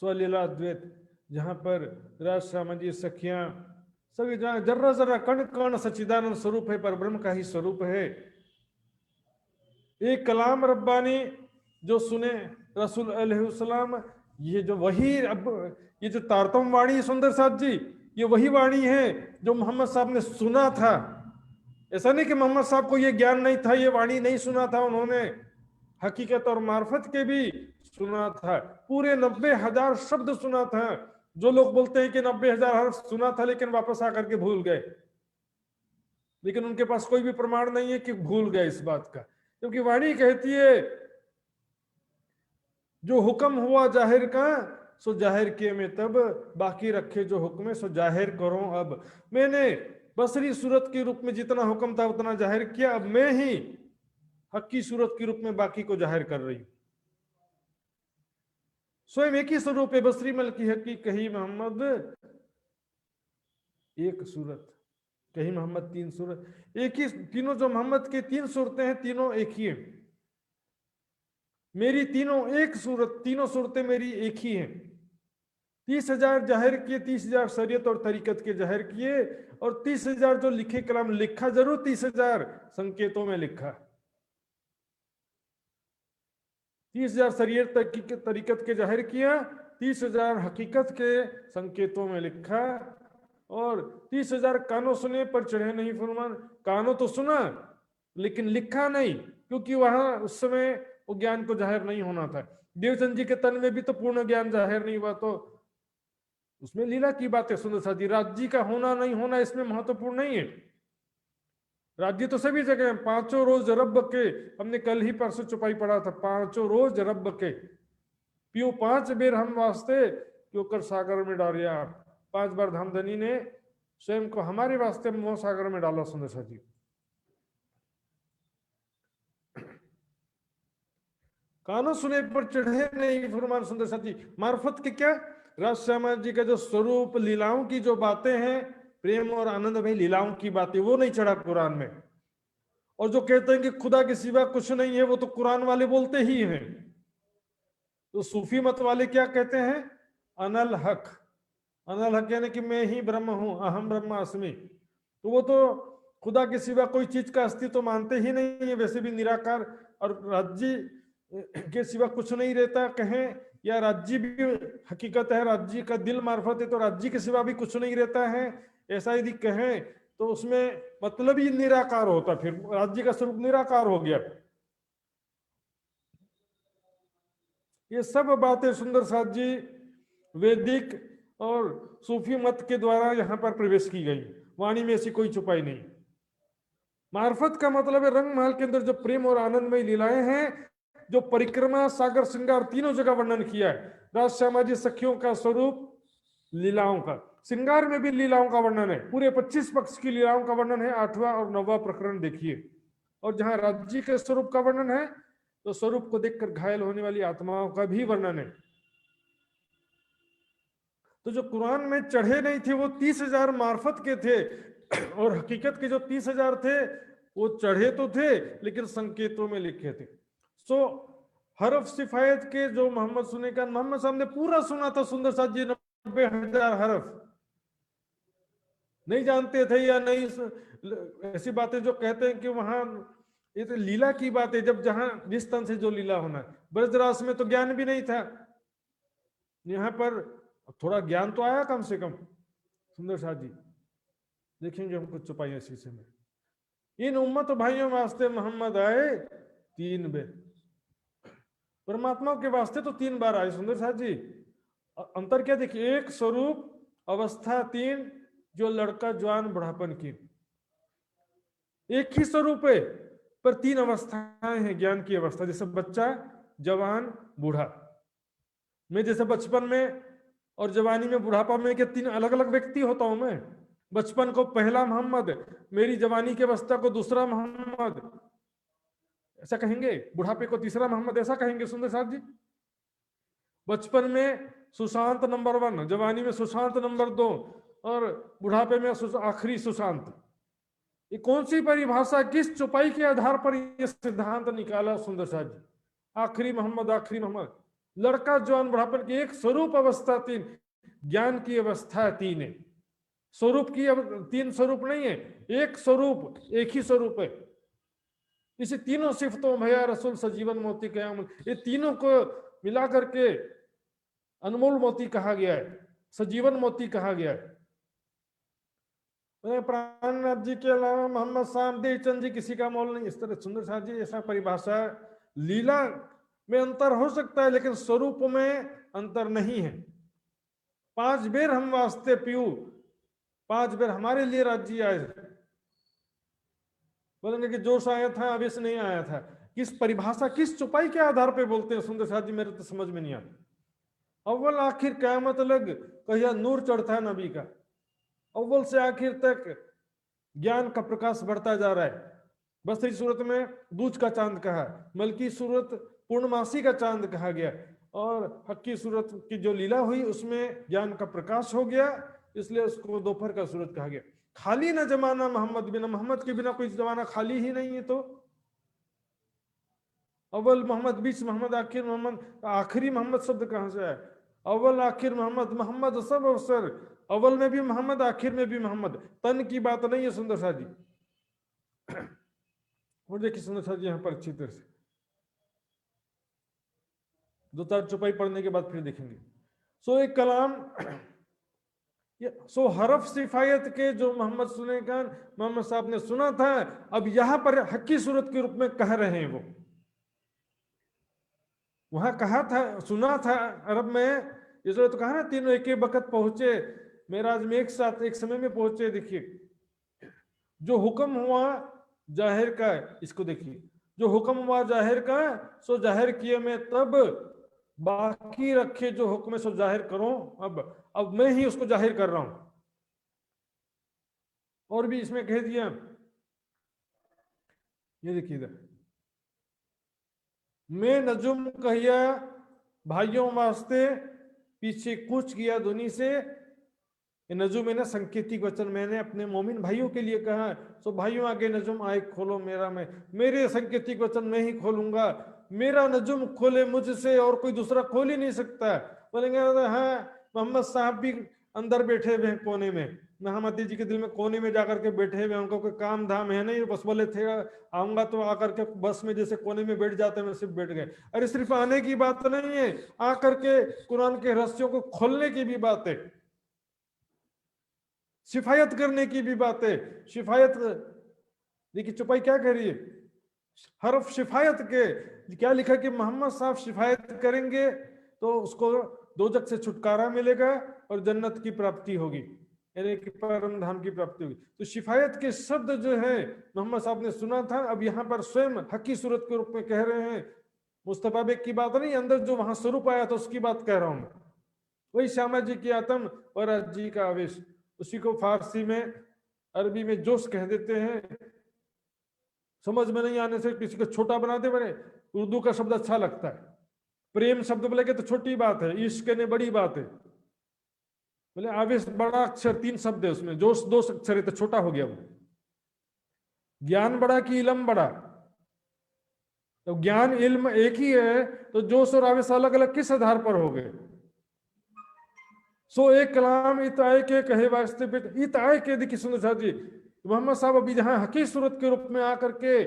स्वलीला अद्वैत जहाँ पर राज सामाजिक सखियां सभी जहाँ जर्रा जर्रा कण कण सच्चिदानंद स्वरूप है, पर ब्रह्म का ही स्वरूप है। एक कलाम रब्बानी जो सुने रसूल अलैहिस्सलाम, ये जो वही अब ये जो तारतम वाणी है सुंदर साथ जी, ये वही वाणी है जो मोहम्मद साहब ने सुना था। ऐसा नहीं कि मोहम्मद साहब को ये ज्ञान नहीं था, ये वाणी नहीं सुना था, उन्होंने हकीकत और मार्फत के भी सुना था। पूरे 90,000 शब्द सुना था। जो लोग बोलते हैं कि 90,000 हर्फ सुना था लेकिन वापस आकर के भूल गए, लेकिन उनके पास कोई भी प्रमाण नहीं है कि भूल गए इस बात का, क्योंकि वाणी कहती है जो हुक्म हुआ जाहिर का सो जाहिर किए में तब, बाकी रखे जो हुक्म सो जाहिर करो अब। मैंने बसरी सूरत के रूप में जितना हुक्म था उतना जाहिर किया, अब मैं ही हक्की सूरत के रूप में बाकी को जाहिर कर रही हूं। स्वयं एक ही स्वरूप है, बसरी मल की हक्की कही मोहम्मद एक सूरत, कही मोहम्मद 3 सूरत। एक ही तीनों जो मोहम्मद के 3 सूरतें हैं तीनों एक ही है, मेरी तीनों एक सूरत, तीनों सूरतें मेरी एक ही हैं। 30,000 जाहिर किए, 30,000 शरीयत और तरीकत के जाहिर किए, और 30,000 जो लिखे कलाम, लिखा जरूर 30,000 संकेतों में लिखा, 30,000 शरीयत तरीकत के जाहिर किया, 30,000 हकीकत के संकेतों में लिखा, और 30,000 कानों सुने पर चढ़े नहीं फरमान। कानों तो सुना लेकिन लिखा नहीं, क्योंकि वहां उस समय वो ज्ञान को जाहिर नहीं होना था। देवचंद जी के तन में भी तो पूर्ण ज्ञान जाहिर नहीं हुआ, तो उसमें लीला की बात है सुंदर साथी। राज्य का होना नहीं होना इसमें महत्वपूर्ण नहीं है, राज्य तो सभी जगह है। 5 रोज रब के, हमने कल ही परसों चुपाई पढ़ा था, 5 रोज रब के पियो 5 बेर हम वास्ते क्यों कर सागर में डालिया। 5 बार धामधनी ने स्वयं को हमारे वास्ते मोह सागर में डाला सुंदर साथी। कानों सुने पर चढ़े नहीं फरमान सुंदर साथी। मार्फत के क्या, राज श्यामा जी का जो स्वरूप, लीलाओं की जो बातें हैं, प्रेम और आनंद में लीलाओं की बातें, वो नहीं चढ़ा कुरान में। और जो कहते हैं कि खुदा के सिवा कुछ नहीं है, वो तो कुरान वाले बोलते ही हैं। तो सूफी मत वाले क्या कहते हैं, अनल हक, अनल हक यानी कि मैं ही ब्रह्म हूं, अहम ब्रह्मास्मि। तो वो तो खुदा के सिवा कोई चीज का अस्तित्व तो मानते ही नहीं है, वैसे भी निराकार। और राज्य के सिवा कुछ नहीं रहता कहें, या राज्य भी हकीकत है, राज्य का दिल मार्फत है, तो राज्य के सिवा भी कुछ नहीं रहता है, ऐसा यदि कहें तो उसमें मतलब ही निराकार होता, फिर राज्य का स्वरूप निराकार हो गया। ये सब बातें सुंदर साथ जी वैदिक और सूफी मत के द्वारा यहाँ पर प्रवेश की गई, वाणी में ऐसी कोई छुपाई नहीं। मार्फत का मतलब है रंग महल के अंदर जो प्रेम और आनंदमय लीलाएं हैं, जो परिक्रमा सागर श्रृंगार तीनों जगह वर्णन किया है। राज श्यामा जी सखियों का स्वरूप लीलाओं का, श्रृंगार में भी लीलाओं का वर्णन है, पूरे 25 पक्ष की लीलाओं का वर्णन है, 8वां और 9वां प्रकरण देखिए। और जहां राज्य के स्वरूप का वर्णन है तो स्वरूप को देखकर घायल होने वाली आत्माओं का भी वर्णन है। तो जो कुरान में चढ़े नहीं थे वो 30,000 मार्फत के थे, और हकीकत के जो 30,000 थे वो चढ़े तो थे लेकिन संकेतों में लिखे थे। सो हरफ सिफायत के जो मोहम्मद सुने का, मोहम्मद साहब ने पूरा सुना था सुंदर साथ जी, 90,000 हरफ नहीं जानते थे या नहीं। ऐसी बातें जो कहते हैं कि वहां ये तो लीला की बात है, जब जहां जिस तन से जो लीला होना है। ब्रजरास में तो ज्ञान भी नहीं था, यहाँ पर थोड़ा ज्ञान तो आया कम से कम। सुंदर साथ जी देखेंगे हम कुछ चुपाई शीशे में, इन उम्मत भाइयों वास्ते मोहम्मद आए 3 बार, परमात्मा के वास्ते तो 3 बार आए। सुंदर साहब जी, अंतर क्या देखिए, एक स्वरूप, अवस्था 3, जो लड़का जवान बुढ़ापन की, एक ही स्वरूप है पर 3 अवस्थाएं हैं ज्ञान की अवस्था, जैसे बच्चा, जवान, बूढ़ा। मैं जैसे बचपन में और जवानी में, बुढ़ापा में, क्या 3 अलग अलग व्यक्ति होता हूं मैं? बचपन को पहला मोहम्मद, मेरी जवानी की अवस्था को दूसरा मोहम्मद, ऐसा कहेंगे? बुढ़ापे को तीसरा मोहम्मद, ऐसा कहेंगे सुंदर साहब जी? बचपन में सुशांत नंबर 1, जवानी में सुशांत नंबर 2, और बुढ़ापे में आखिरी सुशांत। ये कौन सी परिभाषा, किस चौपाई के आधार पर ये सिद्धांत निकाला सुंदर साहब जी? आखिरी मोहम्मद, आखिरी मोहम्मद। लड़का जवान बुढ़ापन की एक स्वरूप अवस्था 3, ज्ञान की अवस्था 3 है। स्वरूप की 3 स्वरूप नहीं है, एक स्वरूप, एक ही स्वरूप है। इसे तीनों सिफतों भैया रसूल सजीवन मोती कयामत, ये तीनों को मिला करके अनमोल मोती कहा गया है, सजीवन मोती कहा गया है। प्राणनाथ जी के अलावा मोहम्मद साहब, देवचंद जी, किसी का मोल नहीं। इस तरह सुंदर साहब जी ऐसा परिभाषा, लीला में अंतर हो सकता है लेकिन स्वरूप में अंतर नहीं है। 5 बेर हम वास्ते पीऊ, 5 बेर हमारे लिए राज्य आए। बोलेंगे कि जोश आया था, आवेश नहीं आया था। किस परिभाषा, किस चौपाई के आधार पे बोलते हैं सुंदर साहब जी? मेरे तो समझ में नहीं आता। अव्वल आखिर क़यामत लग, कहिया नूर चढ़ता है नबी का। अव्वल से आखिर तक ज्ञान का प्रकाश बढ़ता जा रहा है। बसरी सूरत में दूज का चांद कहा, मलकी सूरत पूर्णमासी का चांद कहा गया, और हक्की सूरत की जो लीला हुई उसमें ज्ञान का प्रकाश हो गया, इसलिए उसको दोपहर का सूरत कहा गया। खाली ना जमाना मोहम्मद बिना, मोहम्मद के बिना कोई जमाना खाली ही नहीं है। तो अव्वल मोहम्मद, बीच मोहम्मद, आखिर मोहम्मद। आखिरी मोहम्मद शब्द कहां से आया? अव्वल आखिर मोहम्मद, मोहम्मद सब अवसर, अव्वल में भी मोहम्मद, आखिर में भी मोहम्मद। तन की बात नहीं है सुंदर साहब जी। और देखिए सुंदर साहब जी यहाँ पर अच्छी तरह से 2-4 चौपाई पढ़ने के बाद फिर देखेंगे। सो एक कलाम, सो हरफ सिफायत के जो मोहम्मद सुलेमान मोहम्मद साहब ने सुना था, अब यहां पर हक्की सूरत के रूप में कह रहे हैं। वो वहां कहा था, सुना था अरब में, इसलिए तो कहा ना तीनों एक ही वक्त पहुंचे मेराज में, एक साथ एक समय में पहुंचे। देखिए जो हुक्म हुआ जाहिर का, इसको देखिए, जो हुक्म हुआ जाहिर का, सो जाहिर किए मैं तब, बाकी रखे जो हुक्म सो जाहिर करो अब मैं ही उसको जाहिर कर रहा हूं। और भी इसमें कह दिया, ये देखिए इधर, मैं नजुम कहिया भाइयों वास्ते, पीछे कूच किया दुनी से। नजुम है ना संकेतिक वचन, मैंने अपने मोमिन भाइयों के लिए कहा, सो भाइयों आगे नजुम आए खोलो मेरा, मैं मेरे संकेतिक वचन मैं ही खोलूंगा। मेरा नजुम खोले मुझसे और कोई दूसरा खोल ही नहीं सकता। बोलेंगे हाँ मोहम्मद साहब भी अंदर बैठे हुए हैं कोने में, महमदी जी के दिल में कोने में जाकर के बैठे हुए, उनको कोई काम धाम है नहीं, बस बोले थे आऊंगा तो आकर के बस में जैसे कोने में बैठ जाते हैं सिर्फ बैठ गए। अरे सिर्फ आने की बात नहीं है, आकर के कुरान के रहस्यों को खोलने की भी बात है, शिफायत करने की भी बात है। शिफायत देखिए चौपाई क्या कह रही है, हरफ शिफायत के क्या लिखा कि मोहम्मद साहब शिफायत करेंगे तो उसको दोजख से छुटकारा मिलेगा और जन्नत की प्राप्ति होगी, यानी कि परम धाम की प्राप्ति होगी। तो शिफायत के शब्द जो है मोहम्मद साहब ने सुना था, अब यहाँ पर स्वयं हकी सूरत के रूप में कह रहे हैं। मुस्तफा बेग की बात नहीं, अंदर जो वहां स्वरूप आया था उसकी बात कह रहा हूं। वही श्यामा जी की आत्म और जी का आवेश, उसी को फारसी में अरबी में जोश कह देते हैं। समझ में नहीं आने से किसी को छोटा बनाते बने, उर्दू का शब्द अच्छा लगता है। प्रेम शब्द बोले तो छोटी बात है, इश्क ने बड़ी बात है। बोले आवेश बड़ा अक्षर 3 शब्द है उसमें, जोश 2 अक्षर है तो छोटा हो गया वो। ज्ञान बड़ा कि इल्म बड़ा? तो ज्ञान इल्म एक ही है, तो जोश और आवेश अलग अलग किस आधार पर हो गए? सो एक कलाम इताए के कहे वास्ते, इताए के देखिए सुंदर साहब जी, मोहम्मद साहब अभी जहां हकी सूरत के रूप में आकर के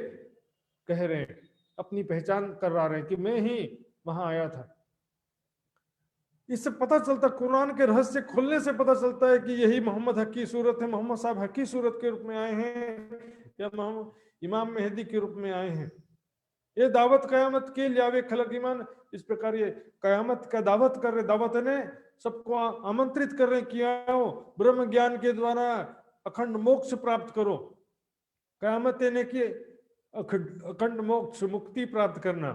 कह रहे हैं, अपनी पहचान करा रहे हैं कि मैं ही वहां आया था। इससे पता चलता, कुरान के रहस्य खुलने से पता चलता है कि यही मोहम्मद हकी सूरत है। मोहम्मद साहब हकी सूरत के रूप में आए हैं, कि हम इमाम मेहदी के रूप में आए हैं। ये दावत कयामत के लियावे खलक ईमान, इस प्रकार ये कयामत का दावत कर रहे, दावत ने सबको आमंत्रित कर रहे कि आओ ब्रह्म ज्ञान के द्वारा अखंड मोक्ष प्राप्त करो। कयामत ने कि अखंड मोक्ष मुक्ति प्राप्त करना।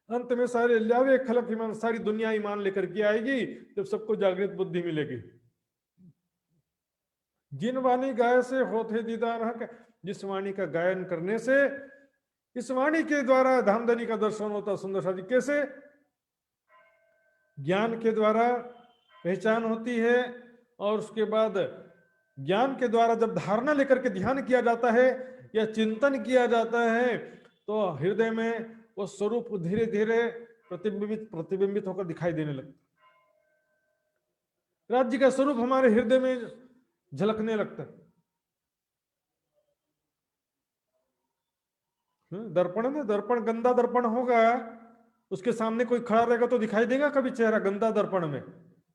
अंत में सारे ल्यावे खलक ईमान, सारी दुनिया ईमान लेकर के आएगी जब सबको जागृत बुद्धि मिलेगी। जिन वाणी गाय से होते दीदार, जिस वाणी का गायन करने से इस वाणी के द्वारा धामधनी का दर्शन होता। सुंदर सा जी कैसे? ज्ञान के द्वारा पहचान होती है, और उसके बाद ज्ञान के द्वारा जब धारणा लेकर के ध्यान किया जाता है या चिंतन किया जाता है तो हृदय में वो स्वरूप धीरे धीरे प्रतिबिंबित होकर दिखाई देने लगता। राज्य का स्वरूप हमारे हृदय में झलकने लगता है। दर्पण में, दर्पण गंदा दर्पण होगा, उसके सामने कोई खड़ा रहेगा तो दिखाई देगा कभी चेहरा गंदा दर्पण में?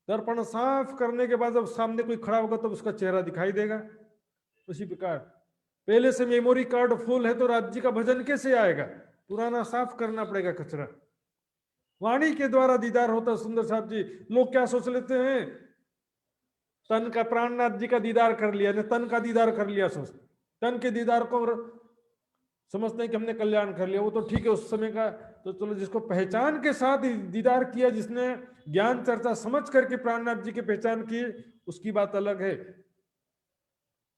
दर्पण साफ करने के बाद जब सामने कोई खड़ा होगा तो उसका चेहरा दिखाई देगा। उसी प्रकार पहले से मेमोरी कार्ड फुल है तो राज्य का भजन कैसे आएगा? पुराना साफ करना पड़ेगा कचरा। वाणी के द्वारा दीदार होता। सुंदर साहब जी, लोग क्या सोच लेते हैं, तन का प्राणनाथ जी का दीदार कर लिया, ने तन का दीदार कर लिया, सोच तन के दीदार को समझते हैं कि हमने कल्याण कर लिया। वो तो ठीक है उस समय का, तो चलो जिसको पहचान के साथ दीदार किया, जिसने ज्ञान चर्चा समझ करके प्राणनाथ जी की पहचान की, उसकी बात अलग है।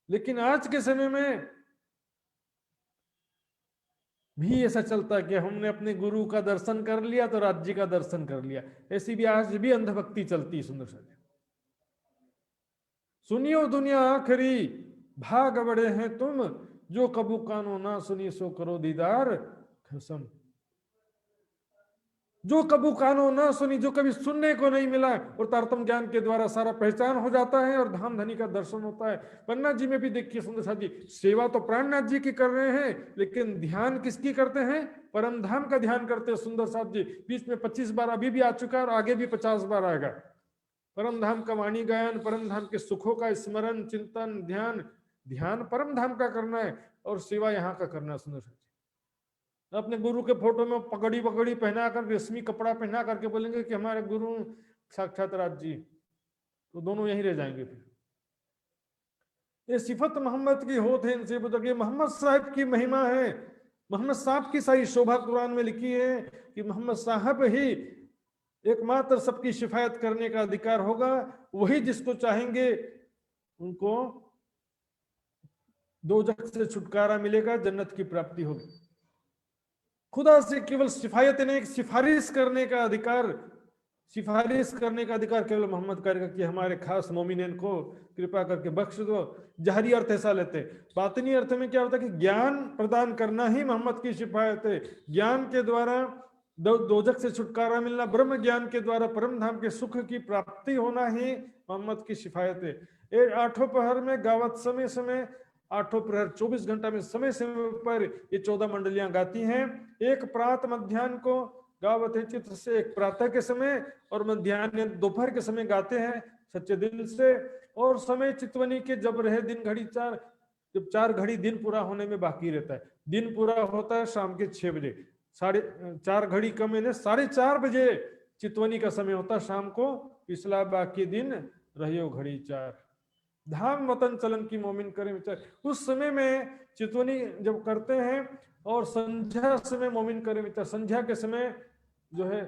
लेकिन आज के समय में भी ऐसा चलता है कि हमने अपने गुरु का दर्शन कर लिया तो राज्य का दर्शन कर लिया। ऐसी भी आज भी अंधभक्ति चलती है। सुंदर सा सुनियो दुनिया आखिरी, भाग बड़े हैं तुम, जो कबू कानो ना सुनी सो करो दीदार खसम। जो कबू कानो ना सुनी, जो कभी सुनने को नहीं मिला, और तारतम ज्ञान के द्वारा सारा पहचान हो जाता है और धाम धनी का दर्शन होता है। पन्ना जी में भी देखिए सुंदर साथ जी, सेवा तो प्राणनाथ जी की कर रहे हैं, लेकिन ध्यान किसकी करते हैं? परम धाम का ध्यान करते हैं। सुंदर साथ जी बीच में 25 बार अभी भी आ चुका है और आगे भी 50 बार आएगा। परम धाम का वाणी गायन, परम धाम के सुखों का स्मरण, चिंतन, ध्यान। ध्यान परम धाम का करना है और सेवा यहाँ का करना है। सुंदर साथ जी अपने गुरु के फोटो में पगड़ी पगड़ी पहना कर, रेशमी कपड़ा पहना करके बोलेंगे कि हमारे गुरु साक्षात राज जी, तो दोनों यहीं रह जाएंगे। फिर ये सिफत मोहम्मद की होत है इनसे बुजुर्ग, ये मोहम्मद साहब की महिमा है। मोहम्मद साहब की सारी शोभा कुरान में लिखी है कि मोहम्मद साहब ही एकमात्र सबकी शिफायत करने का अधिकार होगा। वही जिसको चाहेंगे उनको दोजख से छुटकारा मिलेगा, जन्नत की प्राप्ति होगी। खुदा से केवल शिफायत नहीं, सिफारिश करने का अधिकार, सिफारिश करने का अधिकार केवल मोहम्मद करेगा कि हमारे खास मोमिन को कृपा करके बख्श दो। जाहरी अर्थ ऐसा लेते, बातिनी अर्थ में क्या होता है कि ज्ञान प्रदान करना ही मोहम्मद की शिफायत है। ज्ञान के द्वारा दोजख से छुटकारा मिलना, ब्रह्म ज्ञान के द्वारा परम धाम के सुख की प्राप्ति होना ही मोहम्मद की शिफायत है। ये आठों पहर में गावत समय समय, आठों प्रहर 24 घंटा में समय समय पर ये 14 मंडलियां गाती हैं। एक प्रात मध्यान्ह को गावत है चित्त से, एक प्रातः के समय और मध्यान्ह दोपहर के समय गाते हैं सच्चे दिल से। और समय चितवनी के जब रहे दिन घड़ी 4, जब 4 घड़ी दिन पूरा होने में बाकी रहता है। दिन पूरा होता है शाम के 6 बजे, 4:30 घड़ी कम है 4:30 बजे चितवनी का समय होता है शाम को। पिछला बाकी दिन रहियो घड़ी 4, धाम वतन चलन की मोमिन करें विचार। उस समय में चितवनी जब करते हैं और संध्या समय मोमिन करें विचार, संध्या के समय जो है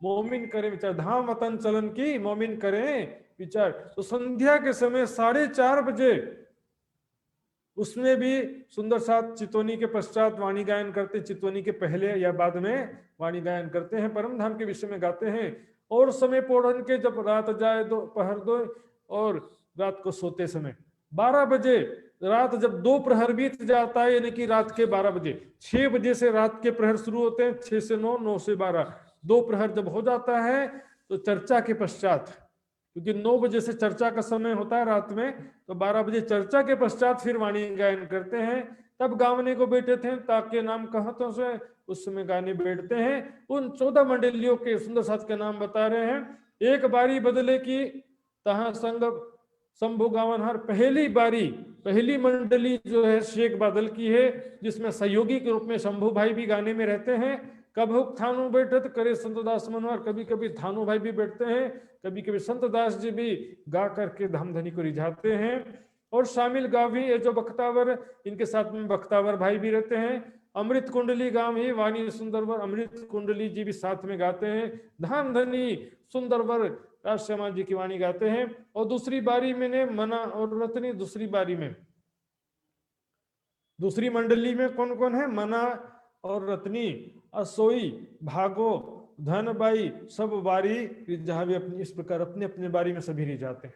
मोमिन करें विचार, धाम वतन चलन की मोमिन करें विचार। तो संध्या के समय 4:30 बजे, उसमें भी सुंदर साथ चितवनी के पश्चात वाणी गायन करते, चितवनी के पहले या बाद में वाणी गायन करते हैं, परम धाम के विषय में गाते हैं। और समय पोढ़न के जब रात जाए दोपहर 2 और रात को सोते समय 12 बजे, रात जब 2 प्रहर बीत जाता है, यानी कि रात के 12 बजे, 6 बजे से रात के प्रहर शुरू होते हैं, 6 से 9, 9 से 12, 2 प्रहर जब हो जाता है तो चर्चा के पश्चात, क्योंकि 9 बजे से चर्चा का समय होता है रात में, तो 12 बजे चर्चा के पश्चात फिर वाणी गायन करते हैं। तब गावने को बैठे थे ताकि नाम कहतों से उस समय गाने बैठते हैं। उन 14 मंडलियों के सुंदर साथ के नाम बता रहे हैं। एक बारी बदले की तहा संग शंभु गावन हर, पहली बारी पहली मंडली जो है शेख बादल की है, जिसमें सहयोगी के रूप में शंभू भाई भी गाने में रहते हैं। कभुक थानू बैठत करे संत दास मनोहर, कभी कभी थानू भाई भी बैठते हैं, कभी कभी संत दास जी भी गा करके धाम धनी को रिझाते हैं। और शामिल गावी ये जो बख्तावर, इनके साथ में बख्तावर भाई भी रहते हैं। अमृत कुंडली गांव ही वाणी सुंदरवर, अमृत कुंडली जी भी साथ में गाते हैं। धाम धनी सुंदरवर राजश्यामा जी की वाणी गाते हैं। और दूसरी बारी में ने मना और रत्नी, दूसरी बारी में दूसरी मंडली में कौन कौन है? मना और रत्नी, असोई, भागो, धनबाई, सब बारी रिझावे अपनी, इस प्रकार अपने अपने बारी में सभी रिझाते हैं।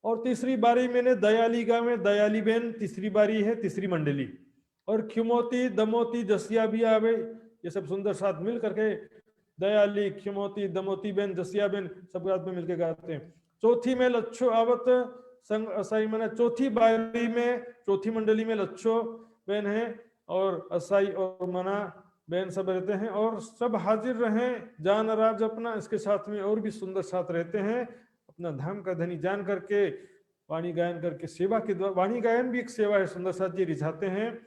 और तीसरी बारी में ने दयाली गांव में दयाली बेन तीसरी बारी है, तीसरी मंडली। और खिमोती, दमोती, जसिया भी आवे, ये सब सुंदर साथ मिल करके दयाली, खिमोती, दमोती बेन, जसिया बेन सब रात में मिलकर गाते हैं। चौथी में लच्छो आवत संग असाई मना, चौथी बारी में चौथी मंडली में लच्छो बेन है और असाई और मना बेन सब रहते हैं। और सब हाजिर रहे जान राज अपना, इसके साथ में और भी सुंदर साथ रहते हैं, अपना धाम का धनी जान करके वाणी गायन करके सेवा के द्वारा, वाणी गायन भी एक सेवा है, सुंदर साथ जी रिझाते हैं।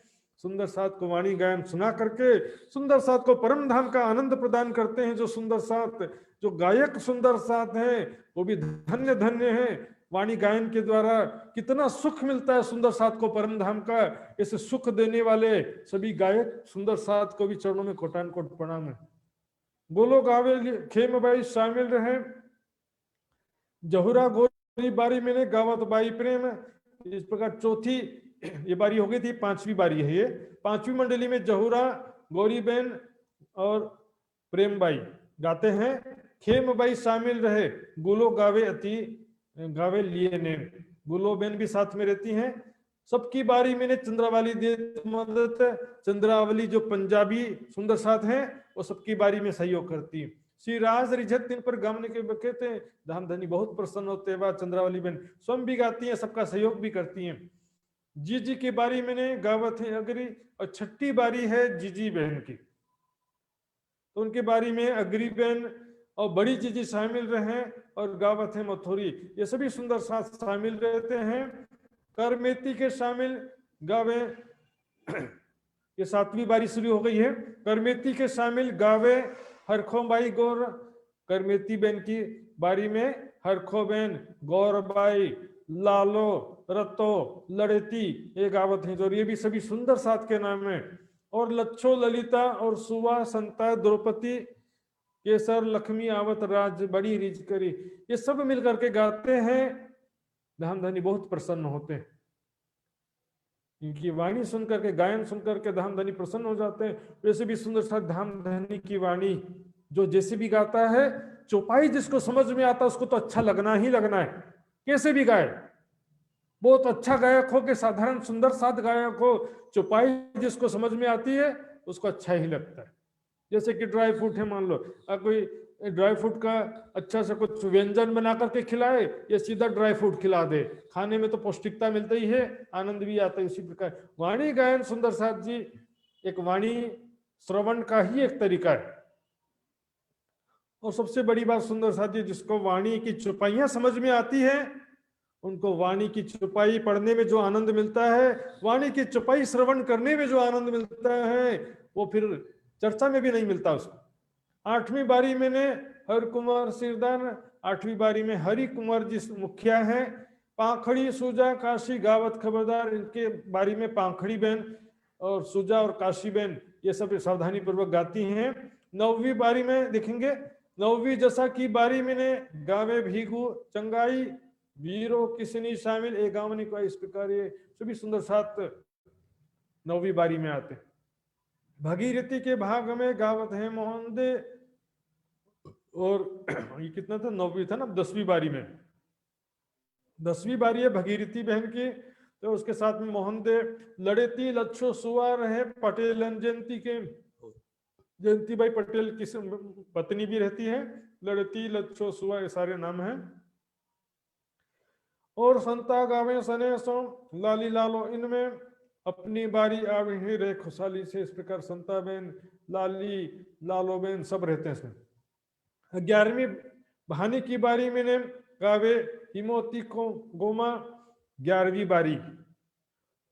सुंदर साथ को वाणी गायन सुना करके सुंदर साथ को परम धाम का आनंद प्रदान करते हैं। जो सुंदर साथ, जो गायक सुंदर साथ है वो भी धन्य धन्य है। वाणी गायन के द्वारा कितना सुख मिलता है सुंदर साथ को परम धाम का। इसे सुख देने वाले सभी गायक सुंदर साथ को भी चरणों में कोटान कोट प्रणाम है। बोलो गावे खेम बाई शामिल रहे, जहुरा गोरी बारी मैंने गावत बाई प्रेम। इस प्रकार चौथी ये बारी हो गई थी, पांचवी बारी है ये। पांचवी मंडली में जहुरा, गौरी बेन और प्रेम बाई गाते हैं। खेम बाई शामिल रहे, गुलो गावे अति गावे लिए ने, गुलो बेन भी साथ में रहती हैं। सबकी बारी में चंद्रावली दे मदद, चंद्रावली जो पंजाबी सुंदर साथ हैं वो सबकी बारी में सहयोग करती है। श्री राज रिझत तीन पर गाने के बकेते धाम धनी बहुत प्रसन्न होते हैं। चंद्रावली बेन स्वयं भी गाती हैं, सबका सहयोग भी करती हैं। जीजी की बारी मैंने गावत है अगरी, और छठी बारी है जीजी बहन की, तो उनकी बारी में अगरी बहन और बड़ी जीजी शामिल रहे और गावत है मथुरी। ये सभी सुंदर साथ शामिल रहते हैं। करमेती के शामिल गावे ये सातवीं बारी शुरू हो गई है। करमेती के शामिल गावे हरखोबाई गौर, करमेती बहन की बारी में हरखोबेन, गौरबाई, लालो, रतो, लड़ेती ये गावत हैं, और ये भी सभी सुंदर साथ के नाम है। और लच्छो, ललिता और सुवा, संता, द्रौपदी, केसर, लक्ष्मी, आवत, राज, बड़ी रिज करी, ये सब मिलकर के गाते हैं। धाम धनी बहुत प्रसन्न होते हैं, इनकी वाणी सुनकर के, गायन सुनकर के धाम धनी प्रसन्न हो जाते हैं। वैसे भी सुंदर साथ धाम धनी की वाणी जो जैसे भी गाता है, चौपाई जिसको समझ में आता है उसको तो अच्छा लगना ही लगना है, कैसे भी गाए। बहुत अच्छा गायक हो कि साधारण सुंदर साथ गायक हो, चौपाई जिसको समझ में आती है उसको अच्छा ही लगता है। जैसे कि ड्राई फ्रूट है, मान लो कोई ड्राई फ्रूट का अच्छा से कुछ व्यंजन बना करके खिलाए या सीधा ड्राई फ्रूट खिला दे, खाने में तो पौष्टिकता मिलता ही है, आनंद भी आता है। इसी प्रकार वाणी गायन सुंदर साथ जी एक वाणी श्रवण का ही एक तरीका है। और सबसे बड़ी बात सुंदर साथ जी, जिसको वाणी की चौपाइयां समझ में आती है उनको वाणी की चौपाई पढ़ने में जो आनंद मिलता है, वाणी की चौपाई श्रवण करने में जो आनंद मिलता है, वो फिर चर्चा में भी नहीं मिलता उसको। आठवीं बारी में ने हर कुमार सिरदान, आठवीं बारी में हरि कुमार जी मुखिया है। पाखड़ी, सुजा, काशी, गावत, खबरदार, इनके बारी में पाखड़ी बहन और सुजा और काशी बहन ये सब सावधानी पूर्वक गाती हैं। नौवीं बारी में देखेंगे, नौवीं जसा की बारी में ने गावे भीगू, चंगाई, वीरो, किसनी शामिल, एक गावनी को, इस प्रकार ये सभी सुंदर साथ नौवीं बारी में आते। भगीरथी के भाग में गावत है मोहन दे, और ये कितना था, नौवीं था ना, 10वीं बारी में, 10वीं बारी है भगीरथी बहन की, तो उसके साथ में मोहन दे, लड़ेती, लच्छो, सुवार है पटेल, जयंती के, जयंती बाई पटेल की पत्नी भी रहती है। लड़ती, लच्छो, सुवा ये सारे नाम हैं। और संता गावे सने सो, लाली लालो, इनमें अपनी बारी आवे ही रे खुशहाली से। इस प्रकार संता बेन, लाली, लालो बेन सब रहते हैं इसमें। 11वीं भानी की बारी में ने गावे हिमोती को गोमा, 11वीं बारी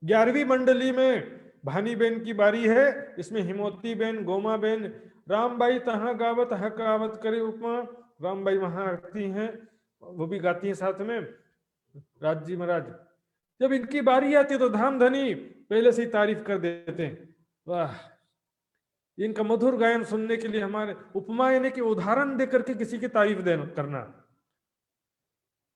11वीं मंडली में भानी बेन की बारी है। इसमें हिमोती बेन, गोमा बेन, रामबाई तहा गावत हक आवत करे उपमा, रामबाई वहां आती हैं, वो भी गाती हैं साथ में। राजी महाराज जब इनकी बारी आती है तो धाम धनी पहले से ही तारीफ कर देते हैं। वाह, इनका मधुर गायन सुनने के लिए हमारे उपमा यानी कि उदाहरण देकर के किसी की तारीफ देना करना।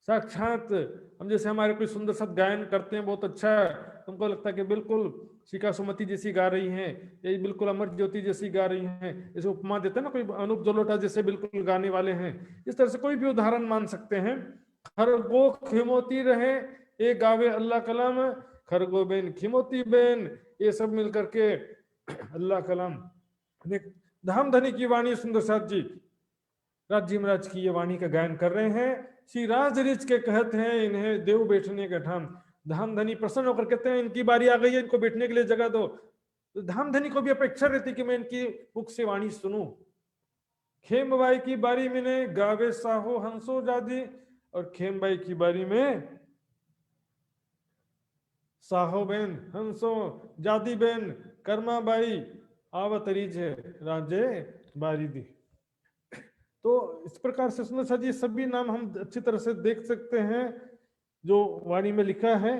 साक्षात हम जैसे हमारे कोई सुंदर सा गायन करते हैं, बहुत अच्छा है, तुमको लगता है कि बिल्कुल शिखा सुमति जैसी गा रही हैं, ये बिल्कुल अमर ज्योति जैसी गा रही हैं, जैसे उपमा देते हैं ना, कोई अनूप जलोटा जैसे बिल्कुल गाने वाले हैं। इस तरह से कोई भी उदाहरण मान सकते हैं। खरगो खिमोती रहे ये गावे अल्लाह कलाम, खरगो बेन खिमोती बेन, ये सब मिलकर के अल्लाह कलाम। धाम धनी की वाणी सुंदर साथ जी राजी महाराज की ये वाणी का गायन कर रहे हैं। श्री राज रिच के कहते हैं इन्हें देव बैठने का ठाम। धाम धनी प्रसन्न होकर कहते हैं इनकी बारी आ गई है, इनको बैठने के लिए जगह दो। तो धाम धनी को भी अपेक्षा रहती कि मैं इनकी मुख से वाणी सुनूं। खेमबाई की बारी में ने गावे साहो हंसो जादी, और खेमबाई की बारी में साहो बेन, हंसो जादी बेन, कर्माबाई आवतरीज राजे बारी दी। तो इस प्रकार से सुंदर सा जी सभी नाम हम अच्छी तरह से देख सकते हैं जो वाणी में लिखा है,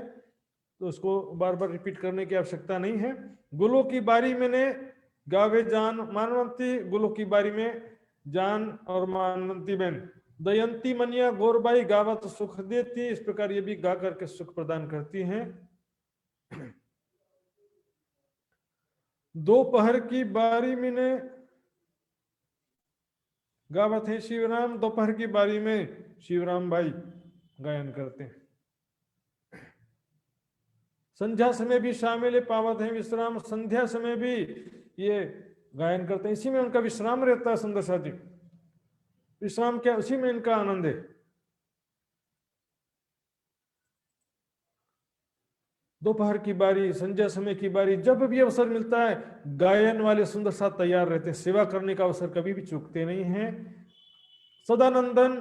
तो उसको बार बार रिपीट करने की आवश्यकता नहीं है। गुलो की बारी में ने गावे जान मानवंती, गुलो की बारी में जान और मानवंती बेन, दयंती मनिया गौरबाई गावत सुख देती, इस प्रकार ये भी गा करके सुख प्रदान करती हैं। दोपहर की बारी में ने गावत है शिवराम, दोपहर की बारी में शिवराम भाई गायन करते हैं। संध्या समय भी शामिल पावत है विश्राम, संध्या समय भी ये गायन करते हैं, इसी में उनका विश्राम रहता है। सुंदर साथी विश्राम क्या, उसी में इनका आनंद है। दोपहर की बारी, संध्या समय की बारी, जब भी अवसर मिलता है गायन वाले सुंदर साथ तैयार रहते हैं, सेवा करने का अवसर कभी भी चूकते नहीं हैं। सदानंदन,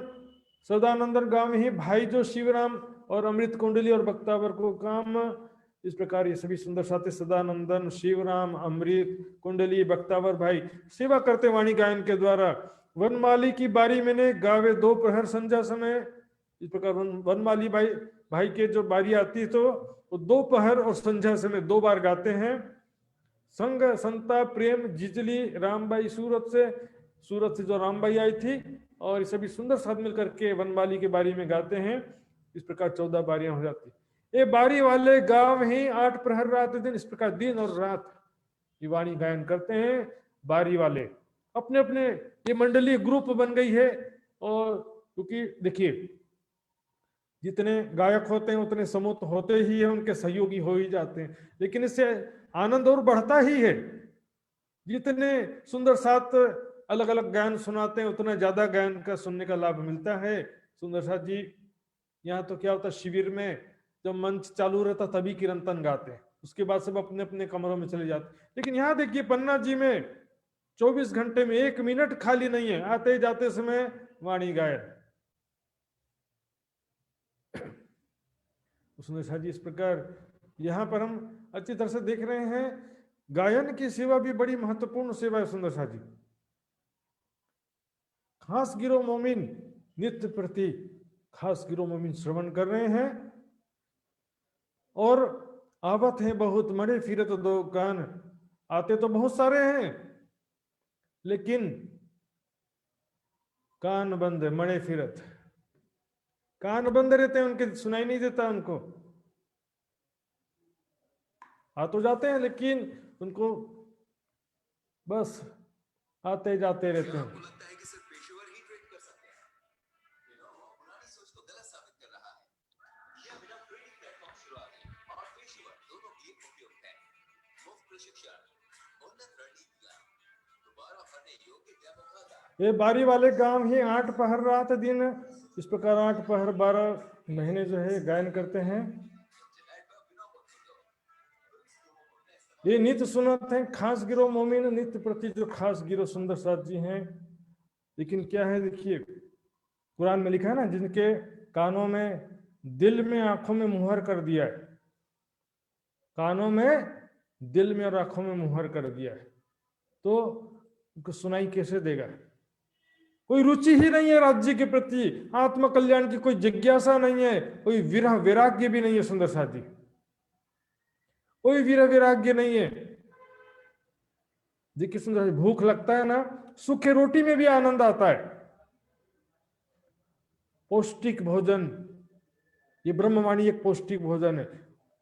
सदानंदन गांव में ही भाई जो शिवराम और अमृत कुंडली और बक्तावर को काम, इस प्रकार ये सभी सुंदर साथी सदानंदन, शिवराम, अमृत कुंडली, बक्तावर भाई सेवा करते वाणी गायन के द्वारा। वनमाली की बारी में ने गावे दोपहर संध्या समय, इस प्रकार वनमाली भाई भाई के जो बारी आती है तो वो दोपहर और संध्या समय दो बार गाते हैं। संग संता प्रेम जिजली रामबाई सूरत से जो रामबाई आई थी, और ये सभी सुंदर साथ मिलकर के वनमाली के बारी में गाते हैं। इस प्रकार 14 बारियां हो जाती। ये बारी वाले गांव ही 8 प्रहर रात दिन, इस प्रकार दिन और रात ये वाणी गायन करते हैं बारी वाले। अपने अपने ये मंडली ग्रुप बन गई है, और क्योंकि देखिए जितने गायक होते हैं उतने समूह तो होते ही है, उनके सहयोगी हो ही जाते हैं, लेकिन इससे आनंद और बढ़ता ही है। जितने सुंदर साथ अलग अलग गायन सुनाते हैं उतना ज्यादा गायन का सुनने का लाभ मिलता है। सुंदर साथ जी यहाँ तो क्या होता है, शिविर में जब मंच चालू रहता तभी कीर्तन गाते हैं, उसके बाद सब अपने अपने कमरों में चले जाते। लेकिन यहाँ देखिए पन्ना जी में 24 घंटे में 1 मिनट खाली नहीं है, आते जाते समय वाणी गायन। उसने शाह जी इस प्रकार यहाँ पर हम अच्छी तरह से देख रहे हैं गायन की सेवा भी बड़ी महत्वपूर्ण सेवा है। सुंदर शाह जी खास गिरो मोमिन नित्य प्रति खास गिरो मोमिन श्रवण कर रहे हैं, और आवत है बहुत मरे फिरत दो कान, आते तो बहुत सारे हैं लेकिन कान बंद मरे फिरत, कान बंद रहते हैं उनके, सुनाई नहीं देता उनको। आ तो जाते हैं लेकिन उनको बस आते जाते रहते हैं। ये बारी वाले गांव ही 8 पहर रात दिन, इस प्रकार 8 पहर 12 महीने जो है गायन करते हैं। ये नित्य सुनत है खास गिरो मोमिन, नित्य प्रति जो खास गिरो सुंदर साथ जी हैं। लेकिन क्या है देखिए कुरान में लिखा है ना, जिनके कानों में दिल में आंखों में मुहर कर दिया है, कानों में, दिल में और आंखों में मुहर कर दिया है, तो उनको सुनाई कैसे देगा? कोई रुचि ही नहीं है राज्य के प्रति, आत्मकल्याण की कोई जिज्ञासा नहीं है, कोई विरह वैराग्य भी नहीं है सुंदर साथी, कोई विरह वैराग्य नहीं है। देखिए सुंदर, भूख लगता है ना, सूखे रोटी में भी आनंद आता है। पौष्टिक भोजन, ये ब्रह्मवाणी एक पौष्टिक भोजन है।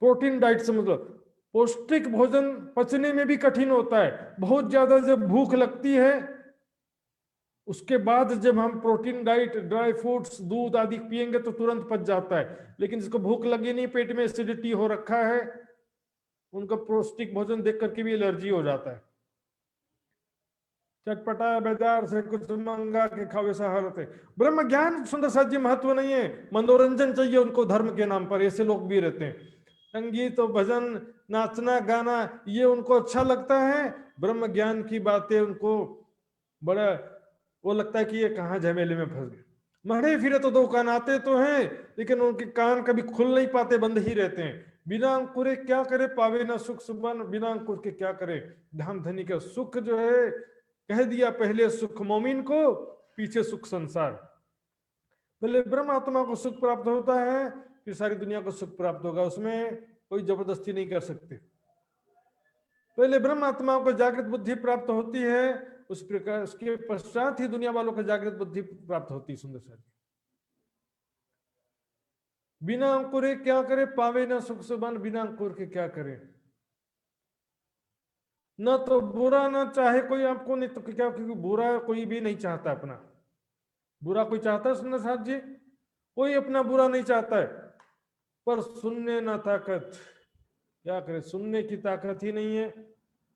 प्रोटीन डाइट समझ लो। पौष्टिक भोजन पचने में भी कठिन होता है। बहुत ज्यादा जब भूख लगती है, उसके बाद जब हम प्रोटीन डाइट, ड्राई फ्रूट्स, दूध आदि पिएंगे तो तुरंत पच जाता है। लेकिन जिसको भूख लगी नहीं, पेट में एसिडिटी हो रखा है, उनका पौष्टिक भोजन देख करके भी एलर्जी हो जाता है। चटपटा बाजार से कुछ मंगा के खाओ, ऐसा हालत है। ब्रह्म ज्ञान सुंदर साथ जी महत्व नहीं है, मनोरंजन चाहिए उनको धर्म के नाम पर, ऐसे लोग भी रहते हैं। संगीत और भजन, नाचना गाना, ये उनको अच्छा लगता है। ब्रह्म ज्ञान की बातें उनको बड़ा वो लगता है कि ये कहाँ झमेले में फंस गए। मरे फिरे तो दो कान आते तो हैं, लेकिन उनके कान कभी खुल नहीं पाते, बंद ही रहते हैं। बिना अंकुरे क्या करे पावे ना सुख सुबन, बिना अंकुर के क्या करे धाम धनी का सुख जो है, कह दिया पहले सुख मोमिन को, पीछे सुख संसार। पहले ब्रह्म आत्मा को सुख प्राप्त होता है, फिर सारी दुनिया को सुख प्राप्त होगा, उसमें कोई जबरदस्ती नहीं कर सकते। पहले ब्रह्म आत्मा को जागृत बुद्धि प्राप्त होती है, उस प्रकार उसके पश्चात ही दुनिया वालों को जागृत बुद्धि प्राप्त होती है। सुंदर साथी, बिना अंकुरे क्या करे पावे ना सुख सुबन, बिना अंकुर के क्या करे। न तो बुरा ना चाहे कोई आपको, नहीं तो क्या, क्योंकि बुरा कोई भी नहीं चाहता अपना। बुरा कोई चाहता है सुंदर साथ जी? कोई अपना बुरा नहीं चाहता है। पर सुनने ना ताकत, क्या करे, सुनने की ताकत ही नहीं है।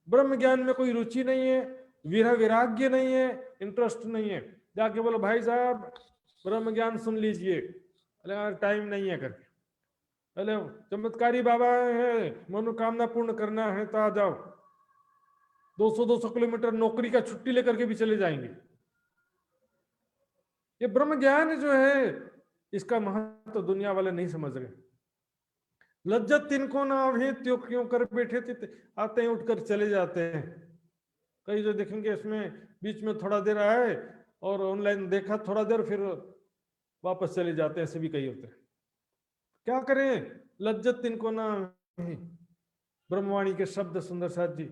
ब्रह्म ज्ञान में कोई रुचि नहीं है, विरह वैराग्य नहीं है, इंटरेस्ट नहीं है। जाके बोलो भाई साहब ब्रह्म ज्ञान सुन लीजिए, अरे यार टाइम नहीं है करके, अरे चमत्कारी बाबा है, मनोकामना पूर्ण करना है तो आ जाओ। 200-200 किलोमीटर नौकरी का छुट्टी लेकर के भी चले जाएंगे। ये ब्रह्म ज्ञान जो है, इसका महत्व तो दुनिया वाले नहीं समझ रहे। लज्जत तिनको ना अभी त्यों क्यों कर बैठे थे, आते हैं उठकर चले जाते हैं। कई जो देखेंगे इसमें बीच में थोड़ा देर आए और ऑनलाइन देखा थोड़ा देर, फिर वापस चले जाते हैं, ऐसे भी कई होते हैं। क्या करें, लज्जत तिनको ना। ब्रह्मवाणी के शब्द सुंदर साथ जी,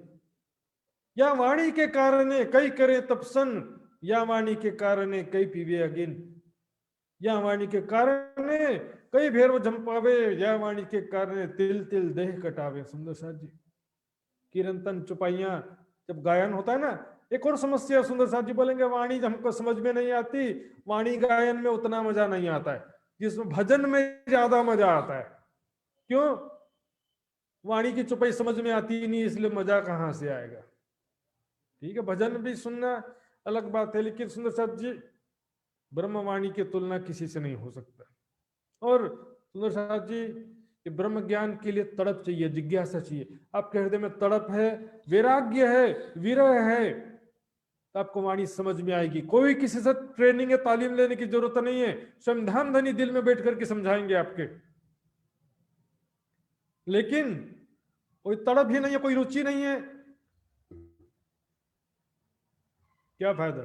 या वाणी के कारण कई करे तपसन, या वाणी के कारण कई पीवे अगिन, या वाणी के कारण कई भैरव झंपावे, या वाणी के कारण तिल तिल देह कटावे। सुंदर साथ जी, कीर्तन चुपाइयां जब गायन होता है ना। एक और समस्या सुंदर साथ जी बोलेंगे, वाणी हमको समझ में नहीं आती, वाणी गायन में उतना मजा नहीं आता है जिसमें भजन में ज्यादा मजा आता है। क्यों? वाणी की चुपाई समझ में आती ही नहीं, इसलिए मजा कहां से आएगा। ठीक है, भजन भी सुनना अलग बात है, लेकिन सुंदर साथ जी ब्रह्मवाणी की तुलना किसी से नहीं हो सकता। और सुंदर साथ जी, ये ब्रह्म ज्ञान के लिए तड़प चाहिए, जिज्ञासा चाहिए। आपके हृदय में तड़प है, वैराग्य है, विरह है, तो आपको वाणी समझ में आएगी। कोई किसी से ट्रेनिंग या तालीम लेने की जरूरत नहीं है, स्वयं धाम धनी दिल में बैठ करके समझाएंगे आपके। लेकिन कोई तड़प ही नहीं है, कोई रुचि नहीं है, क्या फायदा?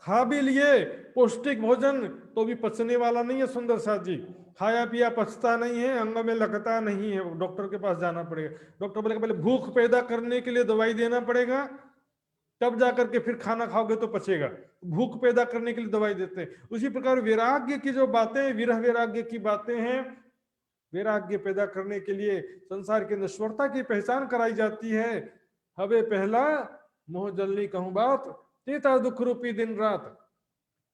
खा भी लिए पौष्टिक भोजन तो भी पचने वाला नहीं है सुंदर साथ जी। खाया पिया पचता नहीं है, अंग में लगता नहीं है, डॉक्टर के पास जाना पड़ेगा। डॉक्टर बोलेगा पहले भूख पैदा करने के लिए दवाई देना पड़ेगा, तब जाकर के फिर खाना खाओगे तो पचेगा। भूख पैदा करने के लिए दवाई देते हैं। उसी प्रकार वैराग्य की जो बातें, विरह वैराग्य की बातें हैं, वैराग्य पैदा करने के लिए संसार की नश्वरता की पहचान कराई जाती है। हवे पहला मोह जलनी कहूं बात, चेता दुख रूपी दिन रात।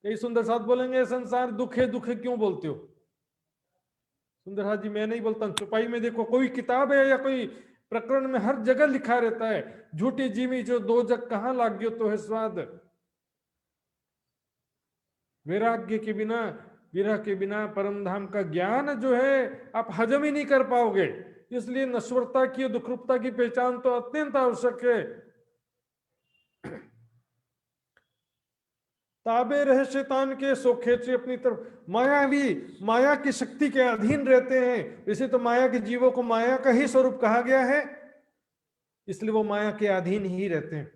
कई सुंदर साथ बोलेंगे संसार दुख है, दुख है क्यों बोलते हो? सुंदर साथ जी मैं नहीं बोलता, चुपाई में देखो, कोई किताब है या कोई प्रकरण में हर जगह लिखा रहता है, झूठी जीवी जो दो जग कहां लाग्यो तो है स्वाद। वैराग्य के बिना, विरह के बिना परम धाम का ज्ञान जो है आप हजम ही नहीं कर पाओगे। इसलिए नश्वरता की, दुखरूपता की पहचान तो अत्यंत आवश्यक है। ताबे रहे शैतान के, सो खींचे अपनी तरफ। माया भी माया की शक्ति के अधीन रहते हैं। इसे तो माया के जीवों को माया का ही स्वरूप कहा गया है, इसलिए वो माया के अधीन ही रहते हैं।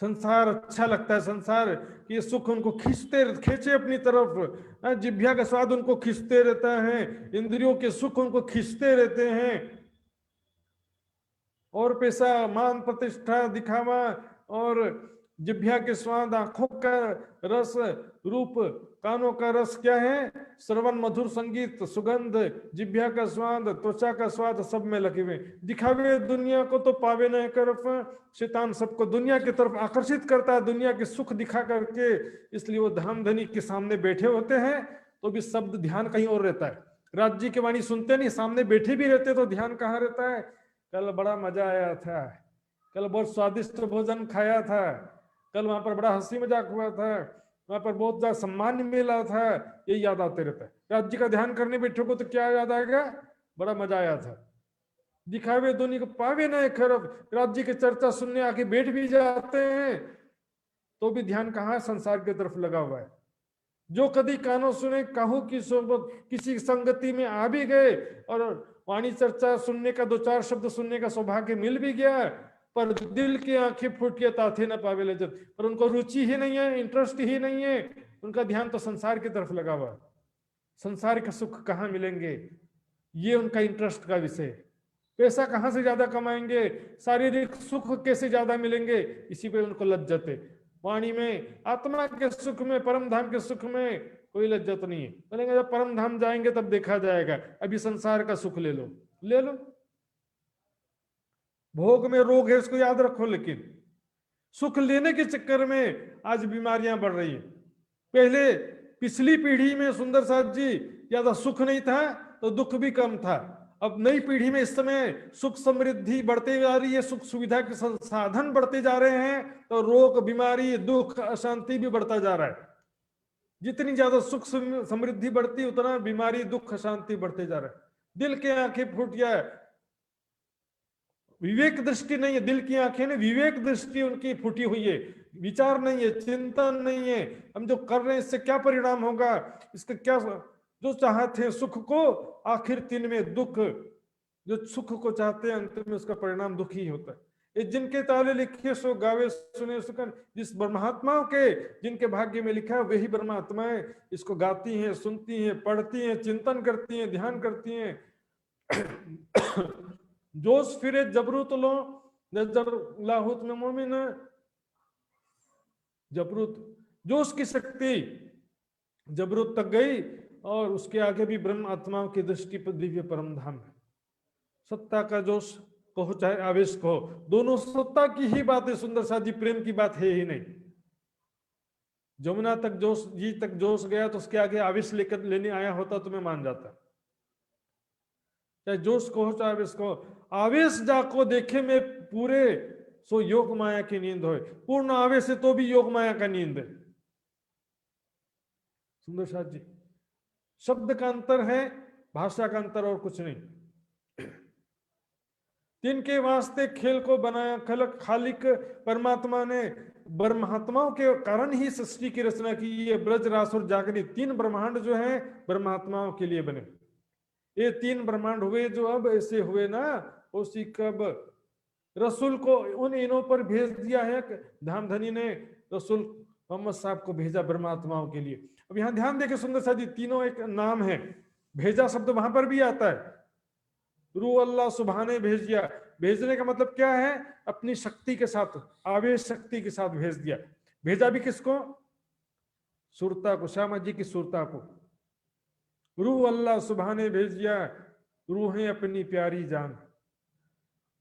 संसार अच्छा लगता है, संसार ये सुख उनको खींचे अपनी तरफ। जिभ्या का स्वाद उनको खींचते रहता है, इंद्रियों के सुख उनको खींचते रहते हैं। और पैसा, मान, प्रतिष्ठा, दिखावा और जिभ्या के स्वाद, आंखों का रस, रूप, कानों का रस क्या है? श्रवण, मधुर संगीत, सुगंध, जिभ्या का स्वाद, त्वचा का स्वाद, सब में लगे हुए। दिखावे दुनिया को तो पावे न करफ। शैतान सबको दुनिया की तरफ आकर्षित करता है, दुनिया के सुख दिखा करके। इसलिए वो धाम धनी के सामने बैठे होते हैं तो भी शब्द ध्यान कहीं और रहता है। राज्य की वाणी सुनते नहीं, सामने बैठे भी रहते तो ध्यान कहाँ रहता है? कल बड़ा मजा आया था, कल बहुत स्वादिष्ट भोजन खाया था, कल वहां पर बड़ा हंसी मजाक हुआ था, वहां पर बहुत ज्यादा सम्मान मिला था, ये याद आते रहता है। राज्य का ध्यान करने बैठोगे तो क्या याद आएगा? बड़ा मजा आया था। दिखावे दुनिया को पावे न खरब। राज्य की चर्चा सुनने आके बैठ भी जाते हैं तो भी ध्यान कहाँ? संसार की तरफ लगा हुआ है। जो कभी कानों सुने काहू की सोबत, किसी संगति में आ भी गए और वाणी चर्चा सुनने का, दो चार शब्द सुनने का सौभाग्य मिल भी गया, पर दिल की आंखें फूट के ताथे न पावे लज्जत। पर उनको रुचि ही नहीं है, इंटरेस्ट ही नहीं है, उनका ध्यान तो संसार की तरफ लगा हुआ। संसार का सुख कहाँ मिलेंगे, ये उनका इंटरेस्ट का विषय। पैसा कहाँ से ज्यादा कमाएंगे, शारीरिक सुख कैसे ज्यादा मिलेंगे, इसी पे उनको लज्जत है। वाणी में, आत्मा के सुख में, परम धाम के सुख में कोई लज्जत नहीं है। बोलेंगे जब परम धाम जाएंगे तब देखा जाएगा, अभी संसार का सुख ले लो, ले लो। भोग में रोग है, इसको याद रखो। लेकिन सुख लेने के चक्कर में आज बीमारियां बढ़ रही है। पहले पिछली पीढ़ी में सुंदर साथ जी ज्यादा सुख नहीं था तो दुख भी कम था। अब नई पीढ़ी में इस समय सुख समृद्धि बढ़ते जा रही है, सुख सुविधा के संसाधन बढ़ते जा रहे हैं, तो रोग, बीमारी, दुख, अशांति भी बढ़ता जा रहा है। जितनी ज्यादा सुख समृद्धि बढ़ती उतना बीमारी, दुख, अशांति बढ़ते जा रहा है। दिल के आंखें फूट गया है, विवेक दृष्टि नहीं है। दिल की आंखें ने विवेक दृष्टि उनकी फूटी हुई है, विचार नहीं है, चिंतन नहीं है। हम जो कर रहे हैं इससे क्या परिणाम होगा, इसका क्या, जो चाहते हैं सुख को, आखिर दिन में दुख। जो सुख को चाहते हैं अंत में उसका परिणाम दुख ही होता है। ये जिनके ताले लिखे सो गावे सुने सुकन, जिस ब्रह्मात्माओं के, जिनके भाग्य में लिखा है वही ब्रह्मात्माएं इसको गाती हैं, सुनती हैं, पढ़ती हैं, चिंतन करती हैं, ध्यान करती हैं। जोश फिरे जबरूत लो, नजर लाहूत में मोमिन। जबरूत, जोश की शक्ति जबरूत तक गई और उसके आगे भी ब्रह्म आत्माओं की दृष्टि पर दिव्य परम धाम है। सत्ता का जोश कहो चाहे आवेश कहो, दोनों सत्ता की ही बात है। सुंदर साथ जी, प्रेम की बात है ही नहीं। जमुना तक जोश जी तक जोश गया तो उसके आगे आवेश लेकर लेने आया होता तो मैं मान जाता। चाहे जोश कहो चाहे आवेश कहो, आवेश जाको देखे में पूरे, सो योग माया की नींद हो। पूर्ण आवेश है तो भी योग माया का नींद है। सुंदर साथ जी, शब्द का अंतर है, भाषा का अंतर और कुछ नहीं। तिनके वास्ते खेल को बनाया खलक खालिक परमात्मा ने। ब्रह्मात्माओं के कारण ही सृष्टि की रचना की। ये ब्रज, रास और जागृति, तीन ब्रह्मांड जो है ब्रह्मात्माओं के लिए बने। ये तीन ब्रह्मांड हुए जो अब ऐसे हुए ना, उसी कब रसूल को उन इनों पर भेज दिया है। धाम धनी ने रसूल मोहम्मद साहब को भेजा ब्रह्मात्माओं के लिए। अब यहाँ ध्यान देके सुंदर साथ जी, तीनों एक नाम है। भेजा शब्द वहां पर भी आता है। रू अल्लाह सुभाने भेज दिया। भेजने का मतलब क्या है? अपनी शक्ति के साथ, आवेश शक्ति के साथ भेज दिया। भेजा भी किसको? सुरता को, श्यामा जी की सुरता को। रू अल्लाह सुभाने भेज दिया, रूहें अपनी प्यारी जान।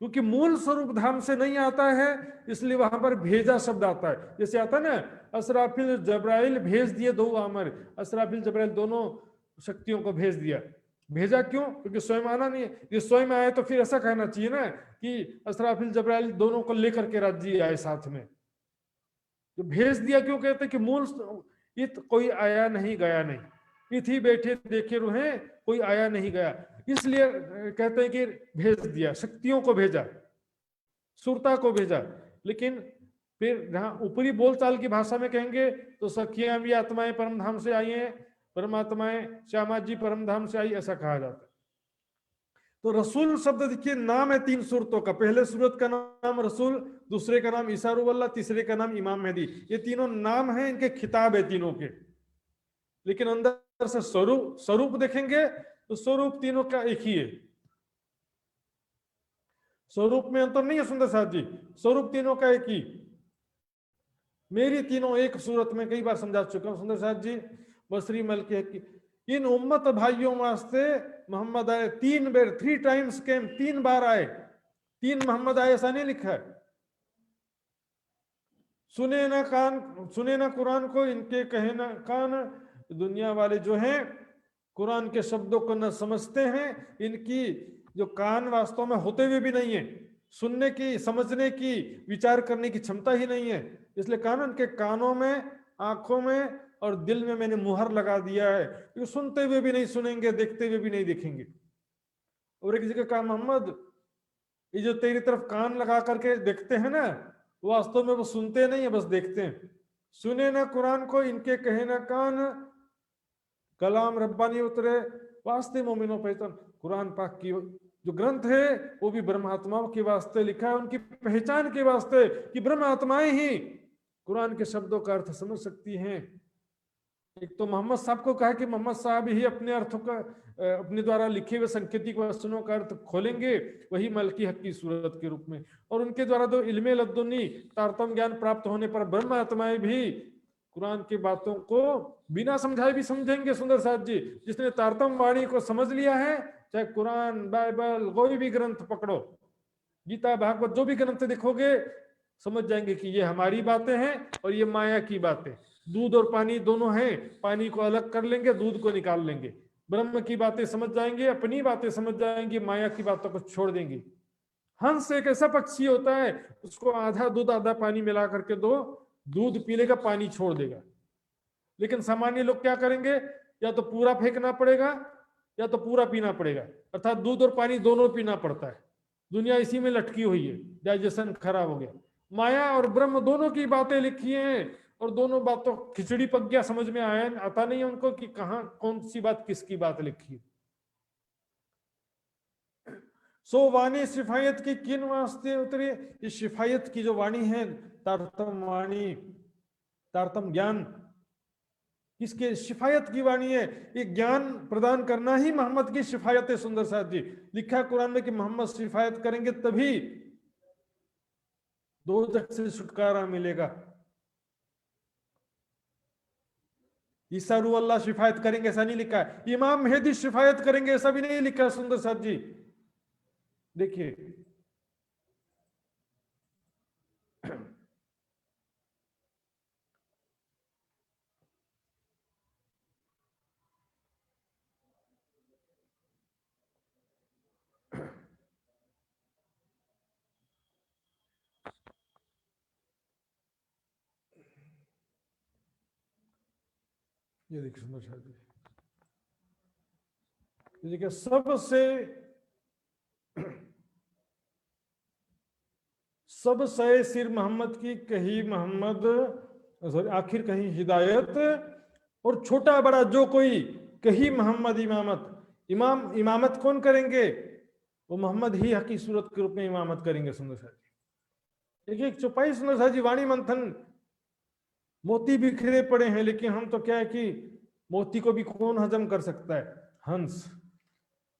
क्योंकि मूल स्वरूप धाम से नहीं आता है, इसलिए वहां पर भेजा शब्द आता है। जैसे आता ना, असराफिल जब्राइल भेज दिए दो आमर। असराफिल जब्राइल दोनों शक्तियों को भेज दिया। भेजा क्यों? क्योंकि स्वयं आना नहीं है। ये स्वयं आए तो फिर ऐसा कहना चाहिए ना कि असराफिल जब्राइल दोनों को लेकर के राज्य आए साथ में। तो भेज दिया क्यों कहते कि मूल इत कोई आया नहीं गया नहीं। इथी बैठे देखे रूहें, कोई आया नहीं गया, इसलिए कहते हैं कि भेज दिया। शक्तियों को भेजा, सुरता को भेजा। लेकिन फिर जहां ऊपरी बोलचाल की भाषा में कहेंगे तो सखियां भी आत्माएं परम धाम से आई हैं, परमात्माएं श्यामा जी परम धाम से आई, ऐसा कहा जाता है। तो रसूल शब्द देखिए नाम है 3 सूरतों का। पहले सूरत का नाम रसूल, दूसरे का नाम ईसा रूहुल्लाह, तीसरे का नाम इमाम मेहदी। ये तीनों नाम हैं, इनके खिताब है तीनों के, लेकिन अंदर से स्वरूप स्वरूप देखेंगे तो स्वरूप तीनों का एक ही है। स्वरूप में अंतर नहीं है सुंदर साथ जी, स्वरूप तीनों का एक ही। मेरी तीनों एक सूरत में कई बार समझा चुका हूं सुंदर साथ जी। बसरी मल के इन उम्मत भाइयों वास्ते मोहम्मद आए 3 बार, 3 टाइम्स केम, 3 बार आए, 3 मोहम्मद आए ऐसा नहीं लिखा है। सुने ना कान, सुने ना कुरान को, इनके कहे ना कान। दुनिया वाले जो हैं कुरान के शब्दों को न समझते हैं, इनकी जो कान वास्तव में होते हुए भी नहीं है, सुनने की, समझने की, विचार करने की क्षमता ही नहीं है। इसलिए कानून के कानों में, आंखों में और दिल में मैंने मुहर लगा दिया है, ये सुनते हुए भी नहीं सुनेंगे, देखते हुए भी नहीं देखेंगे। और एक जगह कहा मोहम्मद ये जो तेरी तरफ कान लगा करके देखते हैं ना, वास्तव में वो सुनते नहीं है, बस देखते हैं। सुने ना कुरान को, इनके कहे ना कान, कलाम रब्बानी उतरे, वास्ते मोमिनो पहचान। कुरान पाक की जो ग्रंथ है वो भी ब्रह्म आत्माओं के वास्ते लिखा है, उनकी पहचान के वास्ते कि ब्रह्म आत्माएं ही कुरान के शब्दों का अर्थ समझ सकती हैं। एक तो मोहम्मद साहब को कहा कि मोहम्मद साहब ही अपने अर्थों का, अपने द्वारा लिखे हुए सांकेतिक वचनों का अर्थ खोलेंगे, वही मलकी हक की सूरत के रूप में। और उनके द्वारा तो इल्मे लद्दुनी तारतम ज्ञान प्राप्त होने पर ब्रह्म आत्माएं भी कुरान की बातों को बिना समझाए भी समझेंगे सुंदर साथ जी। जिसने तारतम वाणी को समझ लिया है, चाहे कुरान, बाइबल, कोई भी ग्रंथ पकड़ो, गीता, भागवत, जो भी ग्रंथ देखोगे, समझ जाएंगे कि ये हमारी बातें हैं और ये माया की बातें। दूध और पानी दोनों हैं, पानी को अलग कर लेंगे, दूध को निकाल लेंगे। ब्रह्म की बातें समझ जाएंगे, अपनी बातें समझ जाएंगे, माया की बातों को छोड़ देंगे। हंस एक ऐसा पक्षी होता है, उसको आधा दूध आधा पानी मिला करके दो, दूध पी लेगा, पानी छोड़ देगा। लेकिन सामान्य लोग क्या करेंगे, या तो पूरा फेंकना पड़ेगा या तो पूरा पीना पड़ेगा, अर्थात दूध और पानी दोनों पीना पड़ता है। दुनिया इसी में लटकी हुई है, डाइजेशन खराब हो गया। माया और ब्रह्म दोनों की बातें लिखी हैं, और दोनों बातों खिचड़ी पक गया, समझ में आया, आता नहीं है उनको कि कहां कौन सी बात किसकी बात लिखी है। सो वाणी शिफायत की किन वास्ते उतरी? इस शिफायत की जो वाणी है, तारतम वाणी, तारतम ज्ञान, किसके? शिफायत की वाणी है। ये ज्ञान प्रदान करना ही मोहम्मद की शिफायत है सुंदर साथ जी। लिखा कुरान में कि मोहम्मद शिफायत करेंगे तभी दोजख से छुटकारा मिलेगा। ईसा रूहुल्लाह शिफायत करेंगे ऐसा नहीं लिखा है, इमाम मेहदी शिफायत करेंगे ऐसा भी नहीं लिखा है सुंदर साथ जी। देखिए ये देखिए सुंदर साथ जी, देखिए सब सए सिर मोहम्मद की कही मोहम्मद, सॉरी आखिर कहीं हिदायत, और छोटा बड़ा जो कोई कही मोहम्मद इमामत। इमामत कौन करेंगे? वो मोहम्मद ही हकी सूरत के रूप में इमामत करेंगे सुंदर साथ जी। देखिए एक चौपाई सुंदर साथ जी, वाणी मंथन, मोती बिखरे पड़े हैं, लेकिन हम तो क्या है कि मोती को भी कौन हजम कर सकता है? हंस।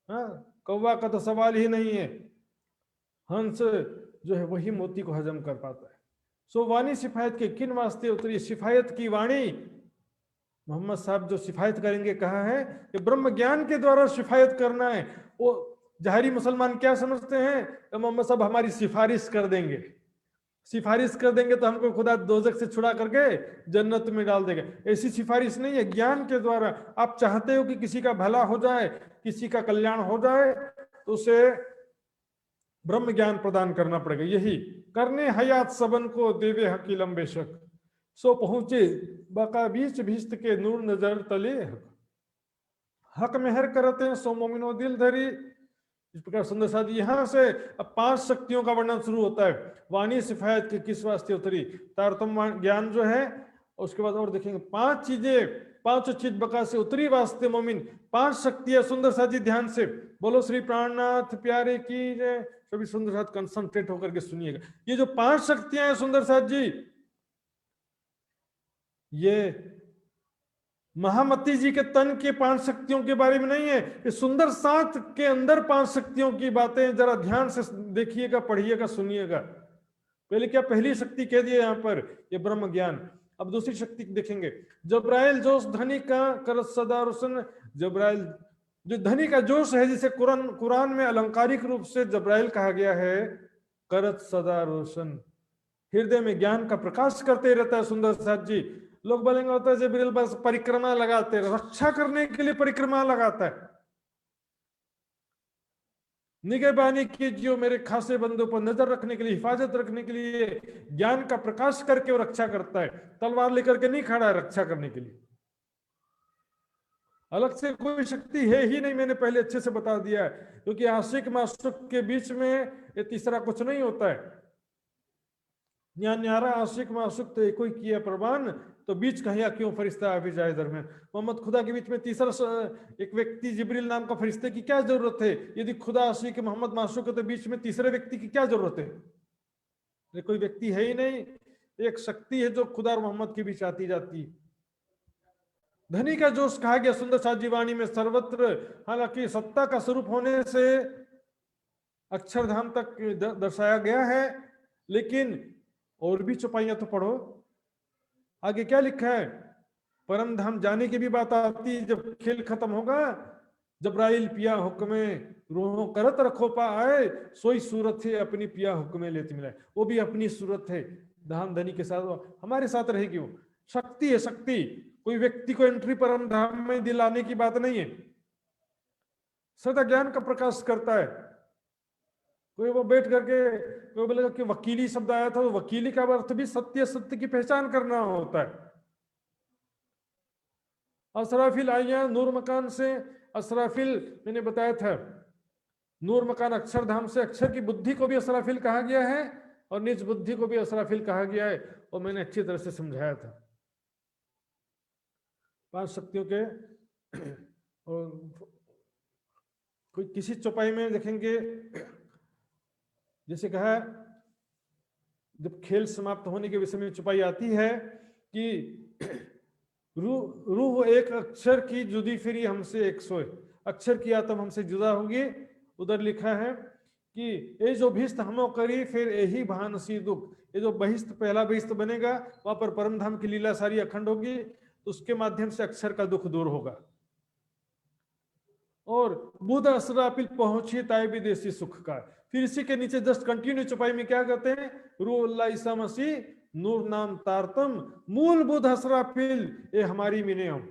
हाँ, कौवा का तो सवाल ही नहीं है, हंस जो है वही मोती को हजम कर पाता है। सो वाणी शिफायत के किन वास्ते उतरी? शिफायत की वाणी मोहम्मद साहब जो शिफायत करेंगे, कहा है कि ब्रह्म ज्ञान के द्वारा शिफायत करना है। वो जहरी मुसलमान क्या समझते हैं कि मोहम्मद साहब हमारी सिफारिश कर देंगे, सिफारिश कर देंगे तो हमको खुदा दोजख से छुड़ा करके जन्नत में डाल देगा। ऐसी सिफारिश नहीं है, ज्ञान के द्वारा। आप चाहते हो कि किसी का भला हो जाए, किसी का कल्याण हो जाए, तो उसे ब्रह्म ज्ञान प्रदान करना पड़ेगा। यही करने हयात सबन को देवे हकीलम बेशक, सो पहुंचे बका बीच भीस्त के नूर नजर तले, हक मेहर करते सो मोमिनो दिल धरी, इस प्रकार सुंदर साथ यहां से अब 5 शक्तियों का वर्णन शुरू होता है। वाणी सिफायत के किस वास्ते उतरी, तारतम्य ज्ञान जो है, उसके बाद और देखेंगे 5 चीजें, 5 चित बका से उतरी वास्ते मोमिन, 5 शक्तियां सुंदर साथ जी ध्यान से बोलो श्री प्राणनाथ प्यारे की जय। सभी सुंदर साथ कंसंट्रेट होकर के सुनिएगा। ये जो 5 शक्तियां हैं सुंदर साथ जी, ये महामती जी के तन के 5 शक्तियों के बारे में नहीं है, ये सुंदर साथ के अंदर 5 शक्तियों की बातें जरा ध्यान से देखिएगा, पढ़िएगा, सुनिएगा। पहले क्या पहली शक्ति कह दिया यहां पर, ये ब्रह्म ज्ञान। अब दूसरी शक्ति देखेंगे, जब्राइल जोश धनी का करत सदा रोशन। जब्राइल जो धनी का जोश है, जिसे कुरान में अलंकारिक रूप से जब्राइल कहा गया है, करत सदा रोशन, हृदय में ज्ञान का प्रकाश करते रहता है सुंदर साथ जी। लोग बोलेंगे होता है जबरील बस परिक्रमा लगाते, रक्षा करने के लिए परिक्रमा लगाता है। निगहबानी कीजिए मेरे खासे बंदों पर, नजर रखने के लिए, हिफाजत रखने के लिए ज्ञान का प्रकाश करके वो रक्षा करता है। तलवार लेकर के नहीं खड़ा है रक्षा करने के लिए, अलग से कोई शक्ति है ही नहीं, मैंने पहले अच्छे से बता दिया है। क्योंकि आशिक माशूक के बीच में ये तीसरा कुछ नहीं होता है। न्यारा आशिक माशूक तो एक ही किया प्रमाण, तो बीच कहिया क्यों फरिश्ता आ भी जाए दरमियान। मोहम्मद खुदा के बीच में तीसरा एक व्यक्ति जिब्रील नाम का फरिश्ते की क्या जरूरत है? यदि खुदा आशिक मोहम्मद माशूक है तो बीच में तीसरे व्यक्ति की क्या जरूरत है? कोई व्यक्ति है ही नहीं, एक शक्ति है जो खुदा और मोहम्मद के बीच आती जाती है। धनी का जोश कहा गया सुंदर साथ जीवानी में सर्वत्र, हालांकि सत्ता का स्वरूप होने से अक्षरधाम तक दर्शाया गया है, लेकिन और भी चौपाइयां तो पढ़ो, आगे क्या लिखा है? परम धाम जाने की भी बात आती, जब खेल खत्म होगा, जब्राइल पिया हुक्मे रूहों करत रखो पा आए, सोई सूरत है अपनी पिया हुक्मे लेती मिलाए। वो भी अपनी सूरत है, धाम धनी के साथ हमारे साथ रहेगी। वो शक्ति है, शक्ति। कोई व्यक्ति को एंट्री परम धाम में दिलाने की बात नहीं है, सदा ज्ञान का प्रकाश करता है। कोई वो बैठ करके कोई बोलेगा कि वकीली शब्द आया था, तो वकीली का अर्थ भी सत्य, सत्य की पहचान करना होता है। असराफिल आया नूर मकान से, असराफिल मैंने बताया था, नूर मकान अक्षरधाम से, अक्षर की बुद्धि को भी असराफिल कहा गया है और निज बुद्धि को भी असराफिल कहा गया है, और मैंने अच्छी तरह से समझाया था। 5 शक्तियों के और कोई किसी चौपाई में देखेंगे, जैसे कहा जब खेल समाप्त होने के विषय में चौपाई आती है कि रूह एक अक्षर की जुदी फिरी हमसे एक सोए, अक्षर की आत्म हमसे जुदा होगी। उधर लिखा है कि ये जो भिस्त हमो करी फिर यही भानसी दुख, ये जो बहिस्त पहला बहिस्त बनेगा वहां पर परम धाम की लीला सारी अखंड होगी, तो उसके माध्यम से अक्षर का दुख दूर होगा। और बुध असरापिल पहुंची ताई विदेशी सुख का। फिर इसी के नीचे जस्ट कंटिन्यू चौपाई में क्या कहते हैं? रूह अल्लाह ईसा मसीह नूर नाम तारतम मूल बुध असराफिल, ये हमारी मिनेम।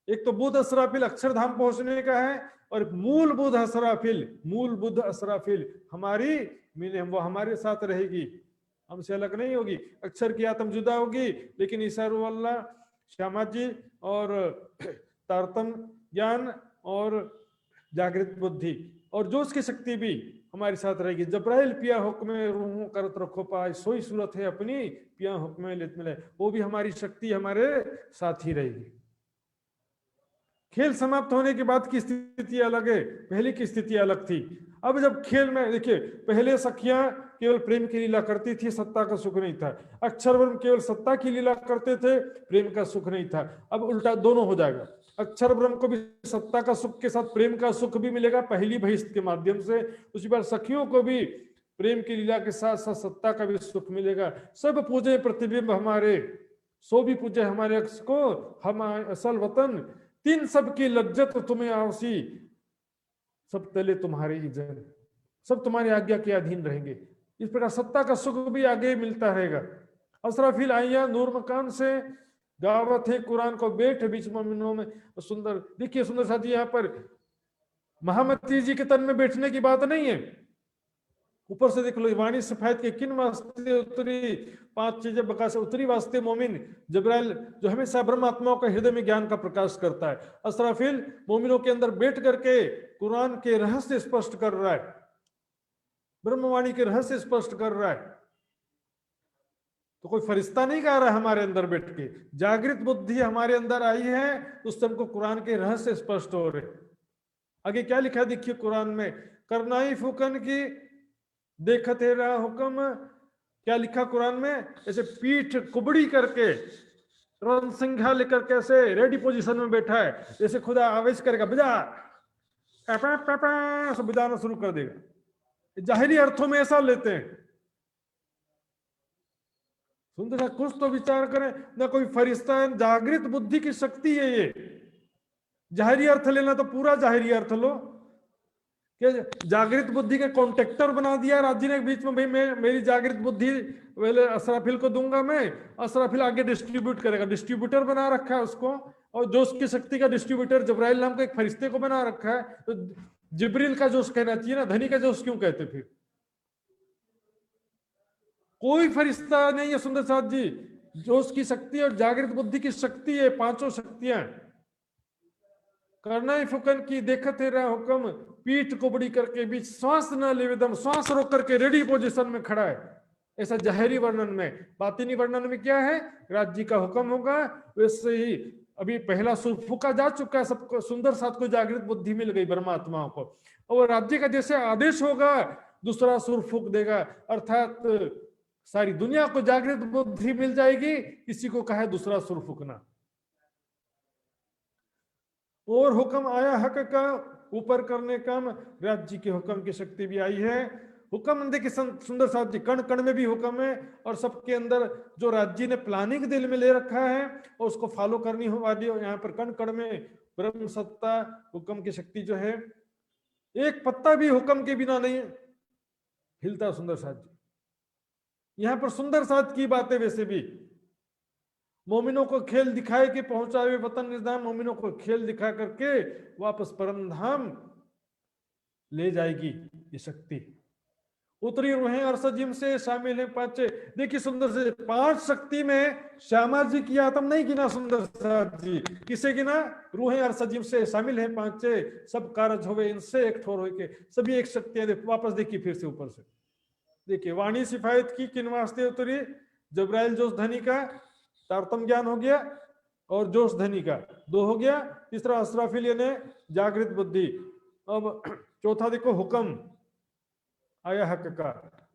एक तो बुध असराफिल अक्षरधाम पहुंचने का है, और मूल बुध असराफिल, मूल बुध असराफिल हमारी मिनेम, वो हमारे साथ रहेगी, हमसे अलग नहीं होगी। अक्षर की आत्म जुदा होगी, लेकिन ईसा रूह अल्लाह, श्यामा जी और तारतम ज्ञान और जागृत बुद्धि और जोश की शक्ति भी हमारे साथ रहेगी। जब्राइल पिया हुक्म रूहों करत रखो पाए, सोई सूरत है अपनी पिया हुक्म लेत मिले, वो भी हमारी शक्ति हमारे साथ ही रहेगी। खेल समाप्त होने के बाद की स्थिति अलग है, पहले की स्थिति अलग थी। अब जब खेल में देखिए, पहले सखियां केवल प्रेम की लीला करती थी, सत्ता का सुख नहीं था। अक्षरब्रह्म केवल सत्ता की लीला करते थे, प्रेम का सुख नहीं था। अब उल्टा दोनों हो जाएगा, अक्षर ब्रह्म को भी सत्ता का सुख के साथ प्रेम का सुख भी मिलेगा पहली बहिष्ठ के माध्यम से, उसी बार सखियों को भी प्रेम की लीला के साथ साथ सत्ता का भी सुख मिलेगा। सब पूजे प्रतिबिंब हमारे, सो भी पूजे हमारे अक्ष को, हम असल वतन, तीन सब की लज्जत तुम्हें आवसी, सब तले तुम्हारे ही जन, सब तुम्हारी आज्ञा के अधीन रहेंगे। इस प्रकार सत्ता का सुख भी आगे मिलता रहेगा। असराफिल आइया नूर मकान से गावत है कुरान को बैठ बीच मोमिनों में। सुंदर देखिए, सुंदर साथी, यहाँ पर महामती जी के तन में बैठने की बात नहीं है, ऊपर से देख लो, वाणी सफायत के किन वास्ते उतरी, 5 चीजें बका से उतरी वास्ते मोमिन जबराइल जो हमेशा ब्रह्मात्माओं का हृदय में ज्ञान का प्रकाश करता है। असराफिल मोमिनों के अंदर बैठ करके कुरान के रहस्य स्पष्ट कर रहा है, ब्रह्मवाणी के रहस्य स्पष्ट कर रहा है। तो कोई फरिश्ता नहीं गा रहा है हमारे अंदर बैठ के, जागृत बुद्धि हमारे अंदर आई है, उससे हमको कुरान के रहस्य स्पष्ट हो रहे। आगे क्या लिखा देखिए कुरान में, करनाई फुकन की देखते रहा हुक्म, क्या लिखा कुरान में, ऐसे पीठ कुबड़ी करके रणसिंघा लेकर कैसे रेडी पोजीशन में बैठा है, जैसे खुदा आवेश करेगा बजा सब बजाना शुरू कर देगा। जाहिरी अर्थों में ऐसा लेते हैं। सुंदर, कुछ तो विचार करें ना, कोई फरिश्ता है, जागृत बुद्धि की शक्ति है ये। जाहिरी अर्थ लेना तो पूरा जाहिरी अर्थ लो, कि जागृत बुद्धि के कॉन्ट्रैक्टर बना दिया राज्य ने बीच में, भाई मैं मेरी जागृत बुद्धि पहले असराफिल को दूंगा, मैं असराफिल आगे डिस्ट्रीब्यूट करेगा, डिस्ट्रीब्यूटर बना रखा है उसको। और जोश की शक्ति का डिस्ट्रीब्यूटर जबराइल नाम का एक फरिश्ते को बना रखा है। तो जिब्रील का जोश कहना चाहिए ना, धनी का जोश क्यों कहते फिर? कोई फरिश्ता नहीं है सुंदर साथ जी, जोश की शक्ति और जागृत बुद्धि की शक्ति है, पांचों शक्तियां। करना ही फुकन की देखते रहा हुक्म, पीठ को बड़ी करके बीच श्वास न ले दम, श्वास रोक करके रेडी पोजीशन में खड़ा है। ऐसा जाहिरी वर्णन में। बातिनी वर्णन में क्या है, राज्य का हुक्म होगा, वैसे ही अभी पहला सुर फूका जा चुका है, सबको सुंदर साथ को जागृत बुद्धि मिल गई परमात्माओं को, और राज्य का जैसे आदेश होगा दूसरा सुर फूक देगा, अर्थात सारी दुनिया को जागृत बुद्धि मिल जाएगी। इसी को कहा है दूसरा सुर फूकना। और हुक्म आया हक का ऊपर करने का, राज्य के हुक्म की शक्ति भी आई है। हुक्म देखिए सुंदर साथ जी, कण कण में भी हुक्म है, और सबके अंदर जो राज्य ने प्लानिंग दिल में ले रखा है और उसको फॉलो करनी हो वाली, और यहाँ पर कण कण में ब्रह्म सत्ता हुक्म की शक्ति जो है, एक पत्ता भी हुक्म के बिना नहीं हिलता। सुंदर साथ जी, यहाँ पर सुंदर साथ की बातें वैसे भी मोमिनों को खेल दिखाए कि पहुंचाए वतन निजाम, मोमिनों को खेल दिखा करके वापस परम धाम ले जाएगी ये शक्ति। उतरी रूहें अरसजिम से शामिल है पांचे। देखिए सुंदर से 5 शक्ति में श्यामा जी की आत्म नहीं गिना सुंदर साथ जी, किसे गिना? रूहें अरसजिम से शामिल है पांचे, सब कारज होवे इनसे एक ठोर हो के, सभी एक शक्तियां। वापस देखिए फिर से ऊपर से देखिए, वाणी सिफायत की किन वास्ते उतरी, जबराइल जोश धनी का तारतम ज्ञान हो गया, और जोश धनी का 2 हो गया, तीसरा असराफिल ने जागृत बुद्धि। अब चौथा देखो हुक्म आया हक का,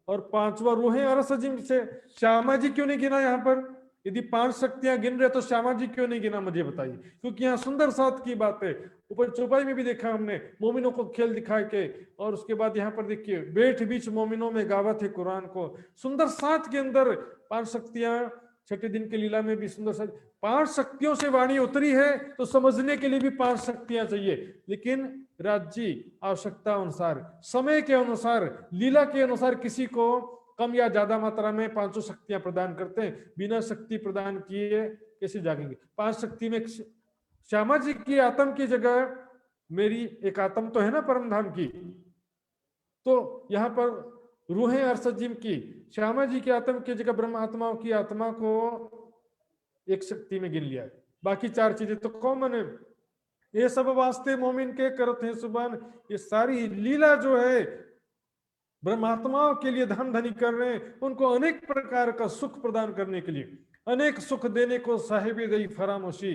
और 5वां रूहें अरसजिम से। श्यामा जी क्यों नहीं गिना यहाँ पर? यदि 5 शक्तियां गिन रहे तो श्यामा जी क्यों नहीं गिना, मुझे बताइए। क्योंकि यहाँ सुंदर साथ की बात है। ऊपर चौपाई में भी देखा हमने, मोमिनों को खेल दिखा के, और उसके बाद यहाँ पर देखिए बैठ बीच मोमिनों में गावत है कुरान को। सुंदर साथ के अंदर 5 शक्तियां, छठे दिन के लीला में भी सुंदर साथ 5 शक्तियों से वाणी उतरी है, तो समझने के लिए भी 5 शक्तियां चाहिए। लेकिन राज्य आवश्यकता अनुसार, समय के अनुसार, लीला के अनुसार किसी को कम या ज्यादा मात्रा में 5 शक्तियां प्रदान करते हैं। बिना शक्ति प्रदान किए कैसे जागेंगे? 5 शक्ति में श्यामा जी की आत्म की जगह मेरी एक आत्म तो है ना परम धाम की, तो यहाँ पर रूहें अरसजिम की श्यामा जी की आत्म की जगह ब्रह्म आत्माओं की आत्मा को एक शक्ति में गिन लिया है। बाकी 4 चीजें तो कॉमन है। ये सब वास्ते मोमिन के करते हैं सुबान। ये सारी लीला जो है ब्रह्मात्माओं के लिए धन धनी कर रहे हैं, उनको अनेक प्रकार का सुख प्रदान करने के लिए, अनेक सुख देने को साहिबी दई फरामोशी।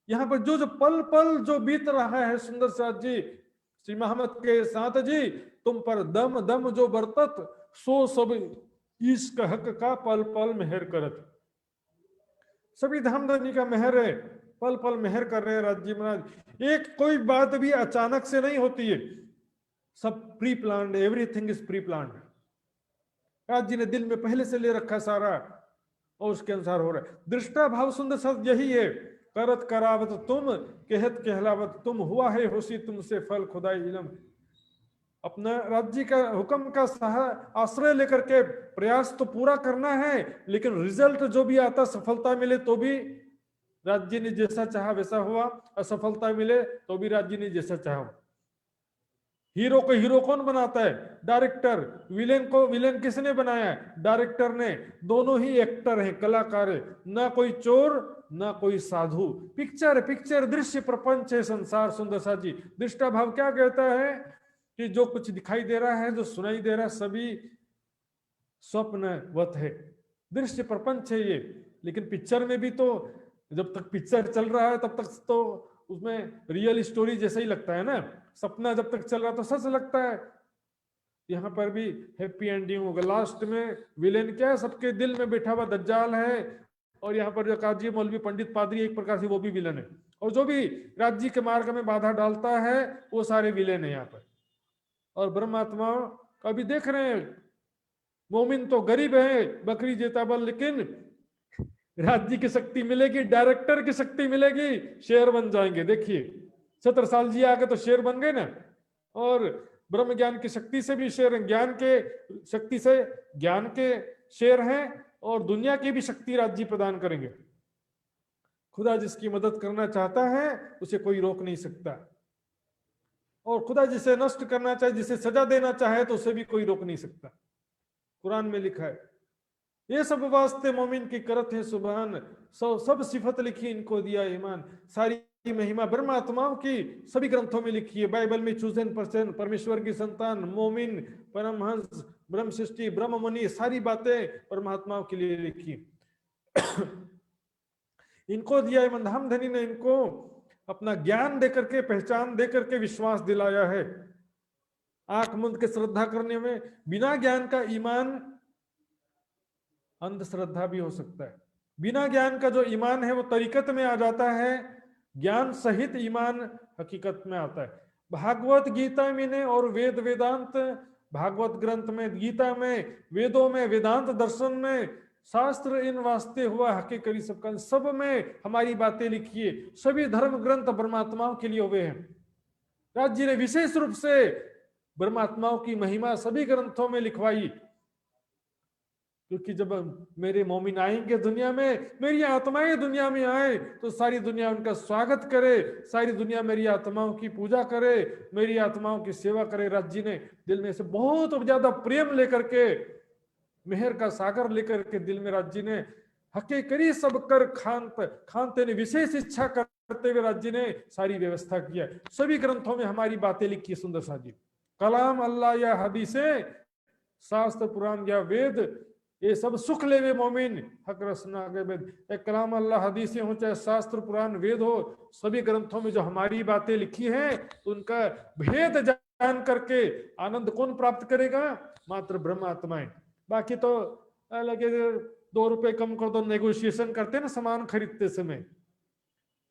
यहाँ पर जो जो पल पल जो बीत रहा है सुंदर साथ जी, श्री मोहम्मद के साथ जी, तुम पर दम दम जो बरतत, सो सब इश्क हक का पल पल मेहर करत। सभी धम धनी का मेहर है, पल पल मेहर कर रहे हैं राज्य महाराज। एक कोई बात भी अचानक से नहीं होती है, सब pre planned, everything is pre planned. राज्य ने दिल में पहले से ले रखा सारा, और उसके अनुसार हो रहा है। दृष्टा भाव सुंदर शब्द यही है, करत करावत तुम, कहत कहलावत तुम, हुआ है होशी तुमसे फल खुदाई इलम। अपना राज्य का हुक्म का आश्रय लेकर के प्रयास तो पूरा करना है, लेकिन रिजल्ट जो भी आता, सफलता मिले तो भी राज्य ने जैसा चाहा वैसा हुआ, असफलता मिले तो भी राज्य ने जैसा चाहा। हीरो को हीरो कौन बनाता है? डायरेक्टर। विलेन को विलेन किसने बनाया है? डायरेक्टर ने। दोनों ही एक्टर हैं, कलाकार है, ना कोई चोर ना कोई साधु। पिक्चर पिक्चर दृश्य प्रपंच है संसार। सुंदर सा जी दृष्टा भाव क्या कहता है कि जो कुछ दिखाई दे रहा है, जो सुनाई दे रहा है, सभी स्वप्नवत है, दृश्य प्रपंच है ये। लेकिन पिक्चर में भी तो जब तक पिक्चर चल रहा है तब तक तो उसमें रियल स्टोरी जैसा ही लगता है ना। सपना जब तक चल रहा तो सच लगता है। यहाँ पर भी हैप्पी एंडिंग होगा। लास्ट में विलेन क्या है? सबके दिल में बैठा हुआ दज्जाल है। और यहाँ पर जो काजी मौलवी पंडित पादरी एक प्रकार से वो भी विलेन है। और जो भी राज्य के मार्ग में बाधा डालता है वो सारे विलेन है यहाँ पर। और ब्रह्मात्मा अभी देख रहे हैं, मोमिन तो गरीब है, बकरी जेता बल, लेकिन राज्य की शक्ति मिलेगी, डायरेक्टर की शक्ति मिलेगी, शेर बन जाएंगे। देखिए 70 साल जी आगे तो शेर बन गए ना। और ब्रह्म ज्ञान की शक्ति से भी शेर, ज्ञान के शक्ति से ज्ञान के शेर हैं, और दुनिया की भी शक्ति राज्य प्रदान करेंगे। खुदा जिसकी मदद करना चाहता है उसे कोई रोक नहीं सकता, और खुदा जिसे नष्ट करना चाहे, जिसे सजा देना चाहे, तो उसे भी कोई रोक नहीं सकता। कुरान में लिखा है ये सब वास्ते मोमिन की करत है सुभान, सब सिफत लिखी इनको दिया ईमान। सारी महिमा ब्रह्मात्माओं की सभी ग्रंथों में लिखी है। बाइबल में चूजन पर्सन, परमेश्वर की संतान, मोमिन, परमहंस, ब्रह्म सृष्टि, ब्रह्म मुनि, सारी बातें परमात्माओं के लिए लिखी। इनको दिया ईमान। हम धनी ने इनको अपना ज्ञान देकर के, पहचान देकर के विश्वास दिलाया है। आंख मूंद के श्रद्धा करने में, बिना ज्ञान का ईमान अंधश्रद्धा भी हो सकता है। बिना ज्ञान का जो ईमान है वो तरीकत में आ जाता है, ज्ञान सहित ईमान हकीकत में आता है। भागवत गीता में और वेद वेदांत, भागवत ग्रंथ में, गीता में, वेदों में, वेदांत दर्शन में, शास्त्र इन वास्ते हुआ हकीकत सबका, सब में हमारी बातें लिखी है। सभी धर्म ग्रंथ परमात्माओं के लिए हुए हैं। राज्य ने विशेष रूप से परमात्माओं की महिमा सभी ग्रंथों में लिखवाई, क्योंकि जब मेरे मोमिन आएंगे दुनिया में, मेरी आत्माएं दुनिया में आए, तो सारी दुनिया उनका स्वागत करे, सारी दुनिया मेरी आत्माओं की पूजा करे, मेरी आत्माओं की सेवा करे। राज्य ने दिल में से बहुत ज्यादा प्रेम लेकर के, मेहर का सागर लेकर के दिल में राज्य ने हके करी सब कर खानते ने विशेष इच्छा करते हुए राज्य ने सारी व्यवस्था किया। सभी ग्रंथों में हमारी बातें लिखी। सुंदर सा जी कलाम अल्लाह या हदीसें, शास्त्र पुराण या वेद, ये सब सुख ले वे मोमिन हक रसना के वेद। कलाम अल्लाह हदीसें हो चाहे शास्त्र पुराण वेद हो, सभी ग्रंथों में जो हमारी बातें लिखी हैं तो उनका भेद जान करके आनंद कौन प्राप्त करेगा? मात्र ब्रह्मात्माएं। बाकी तो लगे 2 रुपए कम कर दो, नेगोशिएशन करते हैं ना सामान खरीदते समय।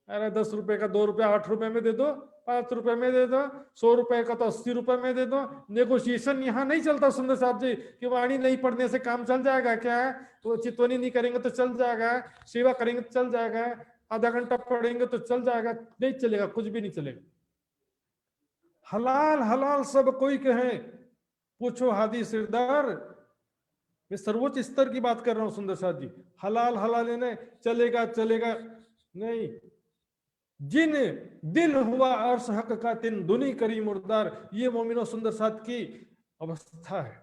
अरे 10 रुपए का 2 रुपए 8 रुपए में दे दो, 5 रुपए में दे दो, 100 रुपए का तो 80 रुपए में दे दो। नेगोशिएशन यहाँ नहीं चलता सुंदर साहब जी कि वाणी नहीं पढ़ने से काम चल जाएगा क्या? तो चितवनी नहीं करेंगे तो चल जाएगा, सेवा करेंगे तो चल जाएगा, आधा घंटा पढ़ेंगे तो चल जाएगा। नहीं चलेगा, कुछ भी नहीं चलेगा। हलाल हलाल सब कोई कहे, पूछो हादी सिरदार। मैं सर्वोच्च स्तर की बात कर रहा हूं सुंदर साहब जी। हलाल हलाल ने चलेगा चलेगा नहीं। जिन दिल हुआ अर्श हक का तिन दुनी करी मुर्दार, ये मोमिनो सुंदर साथ की अवस्था है।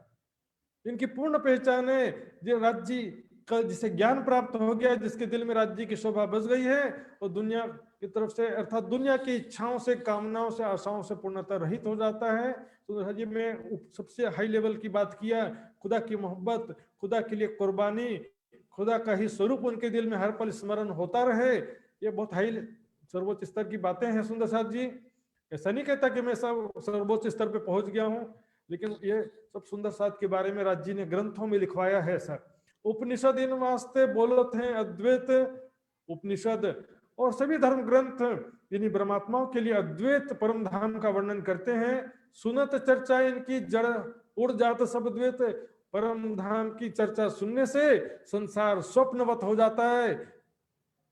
इनकी पूर्ण पहचान है जो राज्य का, जिसे ज्ञान प्राप्त हो गया, जिसके दिल में राज्य की शोभा बस गई है, और दुनिया की तरफ से अर्थात दुनिया की इच्छाओं से, कामनाओं से, आशाओं से पूर्णतः रहित हो जाता है। तो जी मैं सबसे हाई लेवल की बात किया, खुदा की मोहब्बत, खुदा के लिए कुर्बानी, खुदा का ही स्वरूप उनके दिल में हर पल स्मरण होता रहे। ये बहुत हाई सर्वोच्च स्तर की बातें हैं सुंदर साथ जी। ऐसा नहीं कहता कि मैं सब सर्वोच्च स्तर पे पहुंच गया हूं, लेकिन ये सब सुंदर साथ के बारे में राज्य ने ग्रंथों में लिखवाया है सर। उपनिषद इन वास्ते बोलत हैं अद्वैत उपनिषद, और सभी धर्म ग्रंथ यानी परमात्माओं के लिए अद्वैत परम धाम का वर्णन करते हैं। सुनत चर्चा इनकी जड़ उड़ जात सब द्वैत, परम धाम की चर्चा सुनने से संसार स्वप्नवत हो जाता है।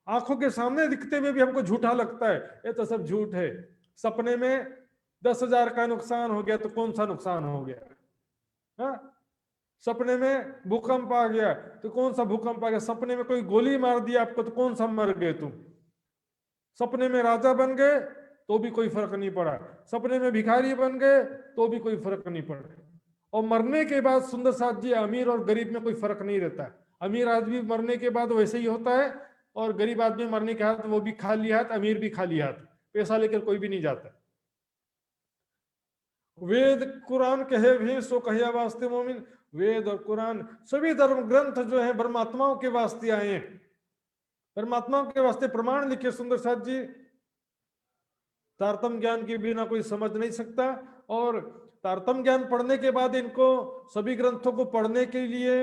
आंखों के सामने दिखते हुए भी हमको झूठा लगता है, ये तो सब झूठ है। सपने में 10,000 का नुकसान हो गया तो कौन सा नुकसान हो गया? हा? सपने में भूकंप आ गया तो कौन सा भूकंप आ गया? सपने में कोई गोली मार दिया आपको तो कौन सा मर गए तुम? सपने में राजा बन गए तो भी कोई फर्क नहीं पड़ा, सपने में भिखारी बन गए तो भी कोई फर्क नहीं पड़ा, और मरने के बाद सुंदर साथ जी अमीर और गरीब में कोई फर्क नहीं रहता। अमीर आदमी मरने के बाद वैसे ही होता है, और गरीब आदमी मरने के हाथ वो भी खाली हाथ, अमीर भी खाली हाथ, पैसा लेकर कोई भी नहीं जाता। वेद कुरान कहे भी सो कहिया वास्ते मोमिन, वेद और कुरान सभी धर्म ग्रंथ जो है परमात्माओं के वास्ते आए हैं, परमात्माओं के वास्ते प्रमाण लिखे सुंदर साथ जी। तारतम ज्ञान के बिना कोई समझ नहीं सकता, और तारतम ज्ञान पढ़ने के बाद इनको सभी ग्रंथों को पढ़ने के लिए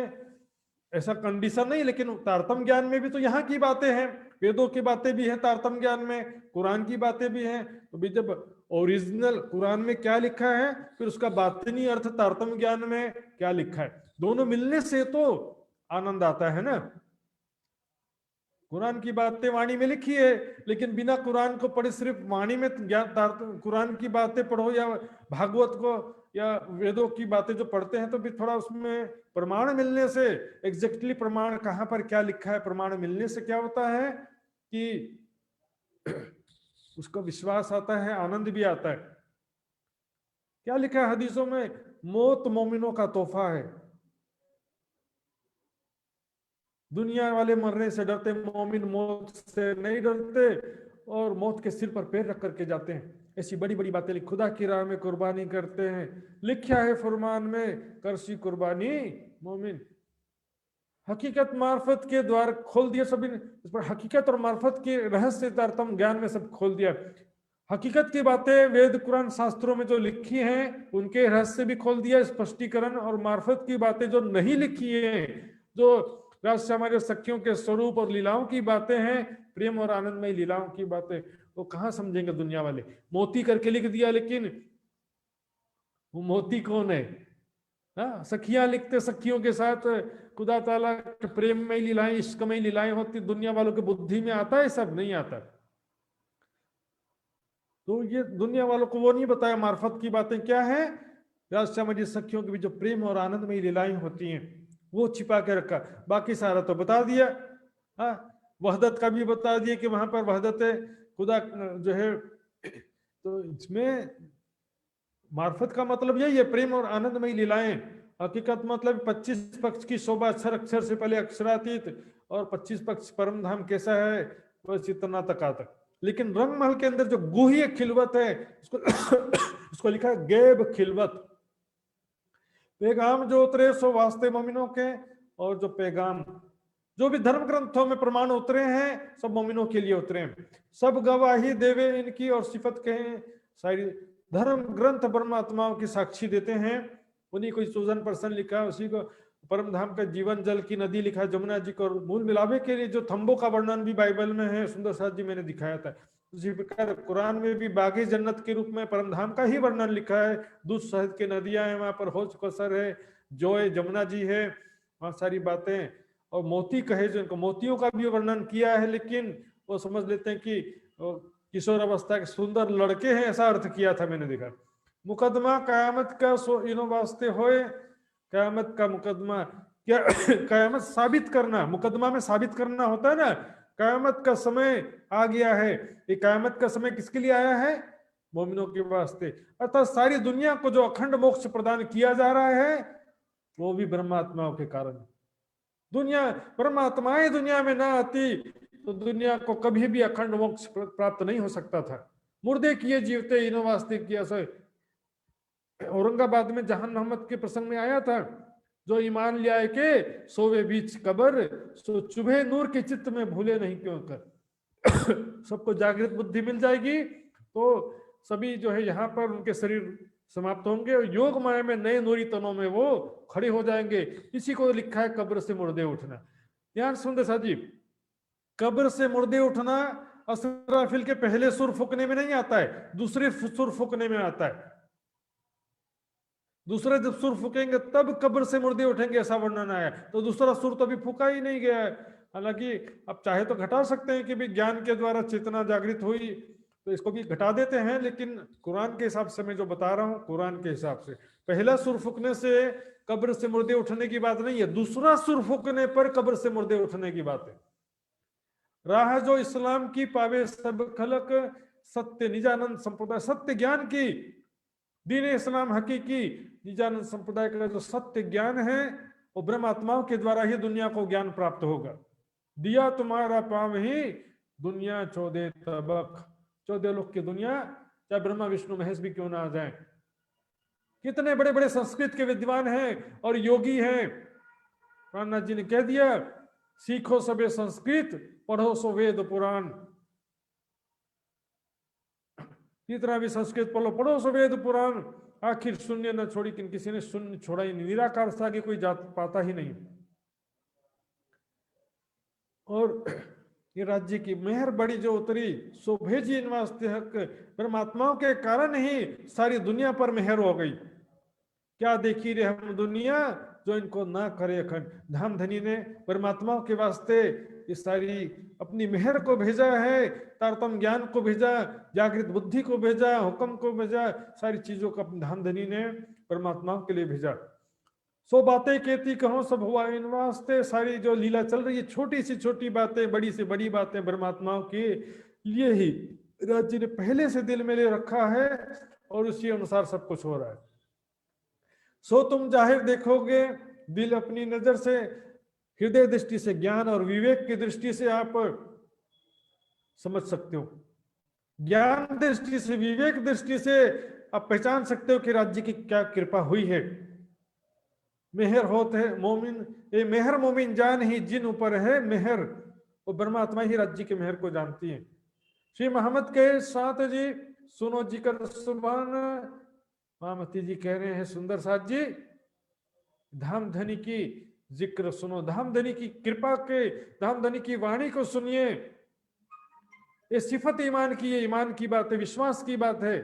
ऐसा कंडीशन नहीं, लेकिन तारतम ज्ञान में भी तो यहाँ की बातें हैं, वेदों की बातें भी हैं तारतम ज्ञान में, कुरान की बातें भी हैं। तो भी जब ओरिजिनल कुरान में क्या लिखा है, फिर उसका बातिनी अर्थ तारतम ज्ञान में क्या लिखा है, दोनों मिलने से तो आनंद आता है ना। कुरान की बातें वाणी में लिखी है, लेकिन बिना कुरान को पढ़े सिर्फ वाणी में ज्ञान, कुरान की बातें पढ़ो या भागवत को या वेदों की बातें जो पढ़ते हैं, तो भी थोड़ा उसमें प्रमाण मिलने से, एग्जैक्टली प्रमाण कहाँ पर क्या लिखा है, प्रमाण मिलने से क्या होता है कि उसका विश्वास आता है, आनंद भी आता है। क्या लिखा है हदीसों में, मौत मोमिनों का तोहफा है। दुनिया वाले मरने से डरते, मोमिन मौत से नहीं डरते, और मौत के सिर पर पैर रख करके जाते हैं। ऐसी बड़ी बड़ी बातें खुदा की राह में कुर्बानी करते हैं, लिखा है फरमान में, करसी कुर्बानी मोमिन। हकीकत मार्फत के द्वार खोल दिया सभी ने, इस पर हकीकत और मार्फत के रहस्य तारतम ज्ञान में सब खोल दिया। हकीकत की बातें वेद कुरान शास्त्रों में जो लिखी हैं उनके रहस्य भी खोल दिया, स्पष्टीकरण, और मार्फत की बातें जो नहीं लिखी है, जो राष्ट्र हमारे सखियों के स्वरूप और लीलाओं की बातें हैं, प्रेम और आनंदमय लीलाओं की बातें, वो कहाँ समझेंगे दुनिया वाले। मोती करके लिख दिया, लेकिन वो मोती कौन है? हाँ, सखियां लिखते, सखियों के साथ खुदा ताला के प्रेम में लीलाएं, इश्क में लीलाएं होती, दुनिया वालों की बुद्धि में आता है? सब नहीं आता। तो ये दुनिया वालों को वो नहीं बताया मार्फत की बातें क्या है। राष्ट्रमय सखियों के भी जो प्रेम और आनंद में लीलाएं होती हैं वो छिपा के रखा, बाकी सारा तो बता दिया। हाँ, वहदत का भी बता दिया कि वहां पर वहदत है खुदा जो है। तो इसमें मार्फत का मतलब यही है, प्रेम और आनंदमय लीलाएं। हकीकत मतलब 25 पक्ष की शोभा, अक्षर अक्षर से पहले अक्षरातीत, और 25 पक्ष परम धाम कैसा है, बस इतना तक आता। लेकिन रंग महल के अंदर जो गुह्य खिलवत है, उसको उसको लिखा है गैब खिलवत। पैगाम जो उतरे सो वास्ते मोमिनों के, और जो पैगाम जो भी धर्म ग्रंथों में प्रमाण उतरे हैं सब मोमिनों के लिए उतरे हैं। सब गवाही देवे इनकी और सिफत कहें, सारी धर्म ग्रंथ परमात्माओं की साक्षी देते हैं। उन्हीं को चोजन पर्सन लिखा, उसी को परम धाम का जीवन जल की नदी लिखा जमुना जी को। मूल मिलावे के लिए जो थंबों का वर्णन भी बाइबल में है, सुंदर साथ जी मैंने दिखाया था। उसी प्रकार कुरान में भी बागी जन्नत के रूप में परम धाम का ही वर्णन लिखा है। दूध शहद की नदियां हैं वहां पर, हौज कौसर है, जोए जमुना जी है, वहां सारी बातें। और मोती कहे जिनको, मोतियों का भी वर्णन किया है, लेकिन वो समझ लेते हैं कि किशोर अवस्था के सुंदर लड़के हैं, ऐसा अर्थ किया था मैंने देखा। मुकदमा कयामत का सो इनो वास्ते होए, कयामत का मुकदमा क्या कयामत साबित करना, मुकदमा में साबित करना होता है ना। कयामत का समय आ गया है, ये कयामत का समय किसके लिए आया है? मोमिनों के वास्ते। अर्थात सारी दुनिया को जो अखंड मोक्ष प्रदान किया जा रहा है वो भी ब्रह्मात्माओं के कारण। दुनिया परमात्माएं दुनिया में ना आती तो दुनिया को कभी भी अखंड मोक्ष प्राप्त नहीं हो सकता था। मुर्दे किए जीवते इनो वास्ते किया। सो औरंगाबाद में जहान मोहम्मद के प्रसंग में आया था, जो ईमान ले आए के सोवे बीच कबर, सो चुभे नूर के चित्त में भूले नहीं क्यों कर। सबको जागृत बुद्धि मिल जाएगी तो सभी जो है यहाँ पर उनके शरीर समाप्त होंगे और योग माया में नए नूरी तनों में वो खड़े हो जाएंगे। इसी को लिखा है कब्र से मुर्दे उठना। ध्यान सुनते साजी, कब्र से मुर्दे उठना असराफिल के पहले सुर फूकने में नहीं आता है, दूसरे सुर फूकने में आता है। दूसरे जब सुर फूकेंगे तब कब्र से मुर्दे उठेंगे, ऐसा वर्णन आया। तो दूसरा सुर तो अभी फूका ही नहीं गया है। हालांकि अब चाहे तो घटा सकते हैं कि भी ज्ञान के द्वारा चेतना जागृत हुई तो इसको भी घटा देते हैं, लेकिन कुरान के हिसाब से मैं जो बता रहा हूं, कुरान के हिसाब से पहला सुर फूकने से कब्र से मुर्दे उठने की बात नहीं है, दूसरा सुर फूकने पर कब्र से मुर्दे उठने की बात है। राह जो इस्लाम की पावे सब खलक, सत्य निजानंद संप्रदाय, सत्य ज्ञान की, दीन इस्लाम हकीकी निजानंद संप्रदाय का जो सत्य ज्ञान है वो ब्रह्म आत्माओं के द्वारा ही दुनिया को ज्ञान प्राप्त होगा। दिया तुम्हारा पाव ही दुनिया 14 तबक, 14 लोक की दुनिया, चाहे ब्रह्मा विष्णु महेश भी क्यों ना आ जाए। कितने बड़े बड़े संस्कृत के विद्वान हैं और योगी हैं। प्राणनाथ जी ने कह दिया, सीखो सबे संस्कृत, पढ़ो सो वेद पुराण। कितना भी संस्कृत पढ़ो, पढ़ो सो वेद पुराण, आखिर शून्य न छोड़ी, किसी ने शून्य छोड़ा ही नहीं, निराकार से आगे कोई जात पाता ही नहीं। और ये राज्य की मेहर बड़ी जो उतरी, सो भेजी इन वास्ते हक, परमात्माओं के कारण ही सारी दुनिया पर मेहर हो गई। क्या देखी रे हम दुनिया, जो इनको ना करे अखंड। धाम धनी ने परमात्माओं के वास्ते इस सारी अपनी मेहर को भेजा है, तारतम ज्ञान को भेजा, जागृत बुद्धि को भेजा, हुक्म को भेजा, सारी चीजों को अपने धाम धनी ने परमात्माओं के लिए भेजा। सो बातें कहती कहो सब हुआ इन वास्ते। सारी जो लीला चल रही है, छोटी सी छोटी बातें, बड़ी से बड़ी बातें परमात्माओं के लिए ही राज्य ने पहले से दिल में ले रखा है और उसी अनुसार सब कुछ हो रहा है। सो तुम जाहिर देखोगे दिल अपनी नजर से, हृदय दृष्टि से, ज्ञान और विवेक की दृष्टि से आप समझ सकते हो। ज्ञान दृष्टि से, विवेक दृष्टि से आप पहचान सकते हो कि राज्य की क्या कृपा हुई है। मेहर होते है मोमिन, ये मेहर मोमिन जान ही जिन ऊपर है मेहर, वो परमात्मा ही राज्य के मेहर को जानती है। श्री मोहम्मद के साथ जी सुनो जिक्र सुभान, मामती जी कह रहे हैं सुंदर साथ जी, धाम धनी की जिक्र सुनो, धाम धनी की कृपा के, धाम धनी की वाणी को सुनिए। ये सिफत ईमान की, ये ईमान की बात है, विश्वास की बात है।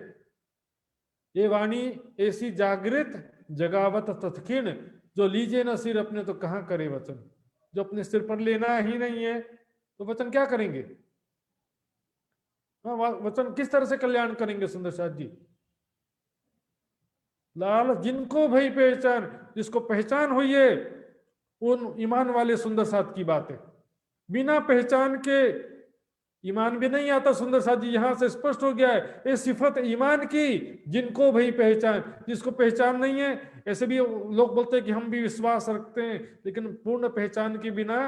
ये वाणी ऐसी जागृत जगावत तत्कीर्ण, जो लीजिए ना सिर अपने तो कहां करे वचन। जो अपने सिर पर लेना ही नहीं है तो वचन क्या करेंगे। वचन किस तरह से कल्याण करेंगे सुंदर साथ जी। लाल जिनको भाई पहचान, जिसको पहचान हुई है उन ईमान वाले सुंदर साथ की बात है। बिना पहचान के ईमान भी नहीं आता सुंदर साथ जी, यहां से स्पष्ट हो गया है। ये सिफत ईमान की, जिनको भाई पहचान, जिसको पहचान नहीं है। ऐसे भी लोग बोलते हैं कि हम भी विश्वास रखते हैं, लेकिन पूर्ण पहचान के बिना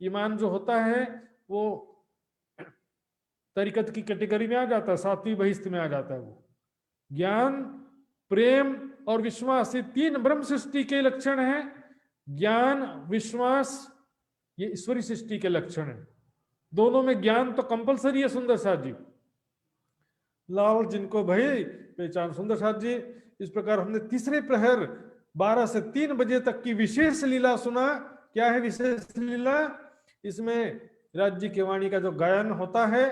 ईमान जो होता है वो तरीकत की कैटेगरी में आ जाता है, सातवीं बहिश्त में आ जाता है। वो ज्ञान, प्रेम और विश्वास, ये तीन ब्रह्म सृष्टि के लक्षण हैं। ज्ञान, विश्वास, ये ईश्वरी सृष्टि के लक्षण हैं। दोनों में ज्ञान तो कंपलसरी है सुंदर साथ जी। लाल जिनको भाई पहचान। सुंदर साथ जी, इस प्रकार हमने तीसरे प्रहर 12 से 3 बजे तक की विशेष लीला सुना। क्या है विशेष लीला? इसमें राज्य की वाणी का जो गायन होता है,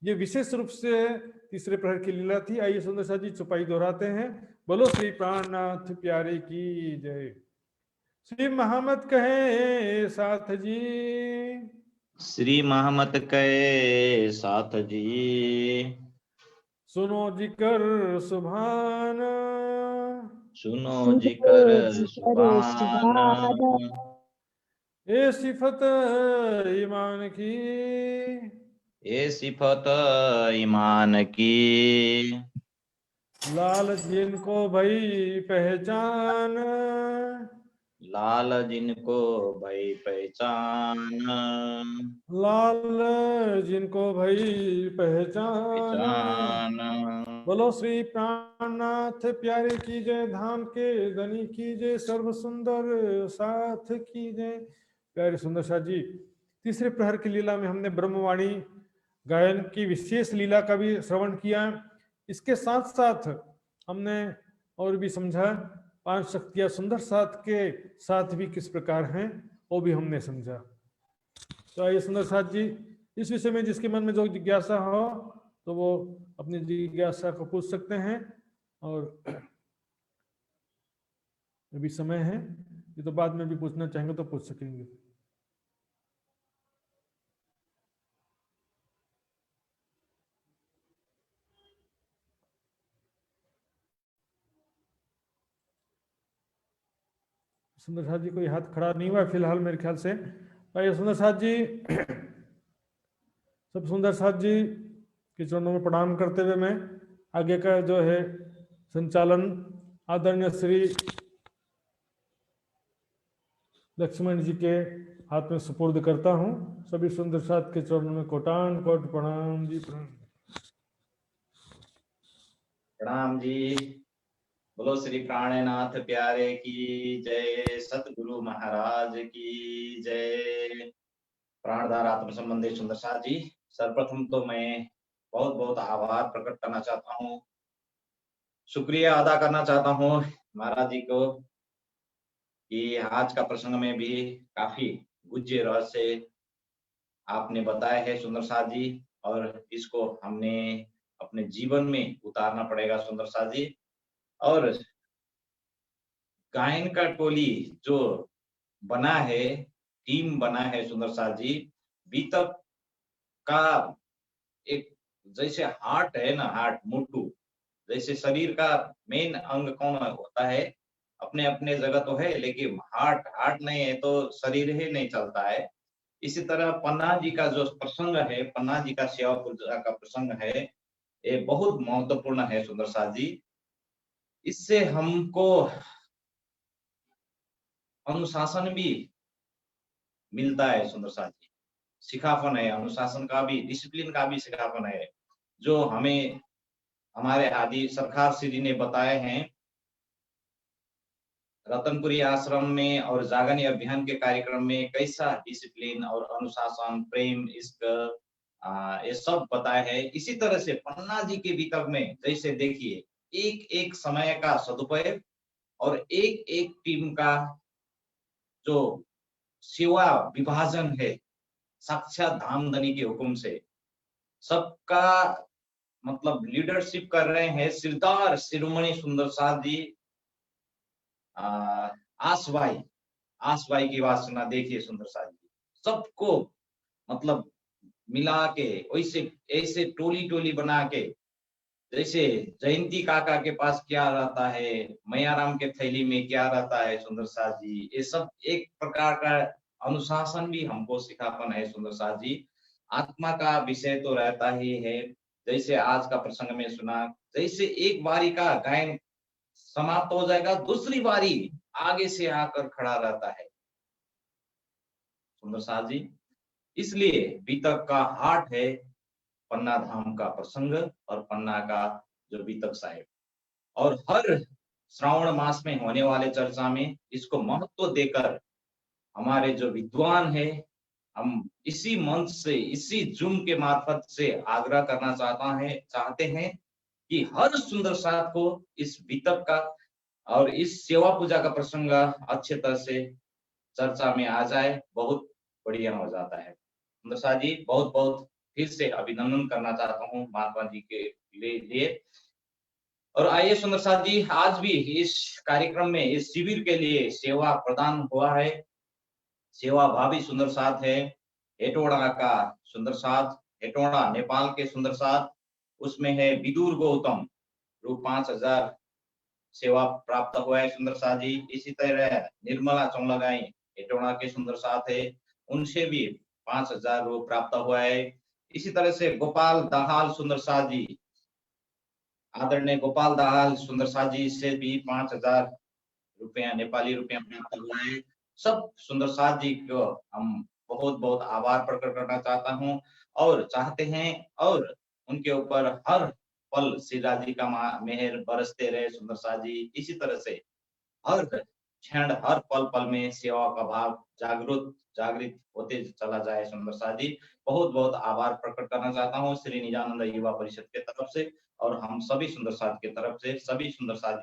ये विशेष रूप से तीसरे प्रहर की लीला थी। आइए सुंदर साथ जी चौपाई दोहराते हैं। बोलो श्री प्राणनाथ प्यारे की जय। श्री मोहम्मद कहे साथ जी, श्री मोहम्मद के साथ जी, सुनो जिक्र सुभान, सुनो जिक्र सुभान। ए सिफत ईमान की, ये सिफत ईमान की, लाल जिनको भई पहचान, लाल जिनको भई पहचान, लाल जिनको भई पहचान। पहचान। बोलो श्री प्राणनाथ प्यारे की जय, धाम के धनी की जय, सर्व सुंदर साथ की जय। प्यारे सुंदर साथ जी, तीसरे प्रहर की लीला में हमने ब्रह्मवाणी गायन की विशेष लीला का भी श्रवण किया। इसके साथ साथ हमने और भी समझा 5 शक्तियां सुंदर साथ के साथ भी किस प्रकार हैं, वो भी हमने समझा। तो आइए सुंदर साथ जी, इस विषय में जिसके मन में जो जिज्ञासा हो तो वो अपनी जिज्ञासा को पूछ सकते हैं। और अभी समय है, ये तो बाद में भी पूछना चाहेंगे तो पूछ सकेंगे। सुंदर साथ जी कोई हाथ खड़ा नहीं हुआ है फिलहाल मेरे ख्याल से। आइए सुंदर साथ जी, सब सुंदर साथ जी के चरणों में प्रणाम करते हुए मैं आगे का जो है संचालन आदरणीय श्री लक्ष्मण जी के हाथ में सुपुर्द करता हूं। सभी सुंदर साथ के चरणों में कोटान कोट प्रणाम जी, प्रणाम। प्रणाम जी। बोलो श्री प्राणनाथ प्यारे की जय, सतगुरु महाराज की जय। प्राणधार आत्म संबंधी सुंदर साथ जी, सर्वप्रथम तो मैं बहुत बहुत आभार प्रकट करना चाहता हूँ, शुक्रिया अदा करना चाहता हूँ महाराज जी को कि आज का प्रसंग में भी काफी गुज्जे रहस्य आपने बताए हैं सुंदर साथ जी, और इसको हमने अपने जीवन में उतारना पड़ेगा सुंदर साथ जी। और गायन का टोली जो बना है, टीम बना है सुंदर साथ जी, बीतक का एक जैसे हार्ट है ना, हार्ट मुट्टू, जैसे शरीर का मेन अंग कौन होता है, अपने अपने जगह तो है, लेकिन हार्ट नहीं है तो शरीर ही नहीं चलता है। इसी तरह पन्ना जी का जो प्रसंग है, पन्ना जी का सेवा पूजा का प्रसंग है, ये बहुत महत्वपूर्ण है सुंदर साथ जी। इससे हमको अनुशासन भी मिलता है सुंदर साथ जी, सिखापन है, अनुशासन का भी, डिसिप्लिन का भी सिखापन है, जो हमें हमारे आदि सरकार श्री ने बताए हैं। रतनपुरी आश्रम में और जागनी अभियान के कार्यक्रम में कैसा डिसिप्लिन और अनुशासन, प्रेम, इश्क, ये सब बताए हैं। इसी तरह से पन्ना जी के भीतर में जैसे देखिए, एक एक समय का सदुपयोग और एक एक टीम का जो सेवा विभाजन है, साक्षात धामधनी के हुक्म से सबका मतलब लीडरशिप कर रहे हैं सिरदार शिरोमणि सुंदर साथ जी। आसबाई आसबाई की वासना देखिए सुंदर साथ जी, सबको मतलब मिला के वैसे ऐसे टोली टोली बना के, जैसे जयंती काका के पास क्या रहता है, मैयाराम के थैली में क्या रहता है सुंदर साथ जी, ये सब एक प्रकार का अनुशासन भी हमको सिखापन है सुंदर साथ जी। आत्मा का विषय तो रहता ही है, जैसे आज का प्रसंग में सुना, जैसे एक बारी का गायन समाप्त हो जाएगा, दूसरी बारी आगे से आकर खड़ा रहता है सुंदर साथ जी। इसलिए बीतक का हार्ट है पन्ना धाम का प्रसंग और पन्ना का जो बीतक साहिब, और हर श्रावण मास में होने वाले चर्चा में इसको महत्व देकर हमारे जो विद्वान है, हम इसी मंच से, इसी जूम के मार्फत से आग्रह करना चाहते हैं कि हर सुंदर साथ को इस बीतक का और इस सेवा पूजा का प्रसंग अच्छे तरह से चर्चा में आ जाए, बहुत बढ़िया हो जाता है। सुंदर साथ जी, बहुत बहुत फिर से अभिनंदन करना चाहता हूँ महात्मा जी के लिए। और आइए सुंदर साथ जी, आज भी इस कार्यक्रम में, इस शिविर के लिए सेवा प्रदान हुआ है, सेवा भावी सुंदर साथ है हेटोड़ा का सुंदर साथ, हेटोड़ा नेपाल के सुंदर साथ, उसमें है विदुर गौतम, रु 5000 सेवा प्राप्त हुआ है सुंदर साथ जी। इसी तरह निर्मला चौलगाई हेटोड़ा के सुंदर साथ है, उनसे भी 5000 रु प्राप्त हुआ है। इसी तरह से गोपाल दाहाल सुंदर साथ जी, आदरणीय गोपाल दाहाल सुंदर साथ जी से भी 5000 रुपया, नेपाली रुपया प्राप्त हुआ है। सब सुंदर साथ जी को हम बहुत बहुत आभार प्रकट करना चाहता हूँ और चाहते हैं, और उनके ऊपर हर पल श्री राज जी का मेहर बरसते रहे सुंदर साथ जी। इसी तरह से हर क्षण, हर पल पल में सेवा का भाव जागृत होते चला जाए सुंदर साथ जी। बहुत बहुत आभार प्रकट करना चाहता हूँ श्री निजानंद युवा परिषद के तरफ से, और हम सभी सुंदर साथ की तरफ से, सभी सुंदर साथ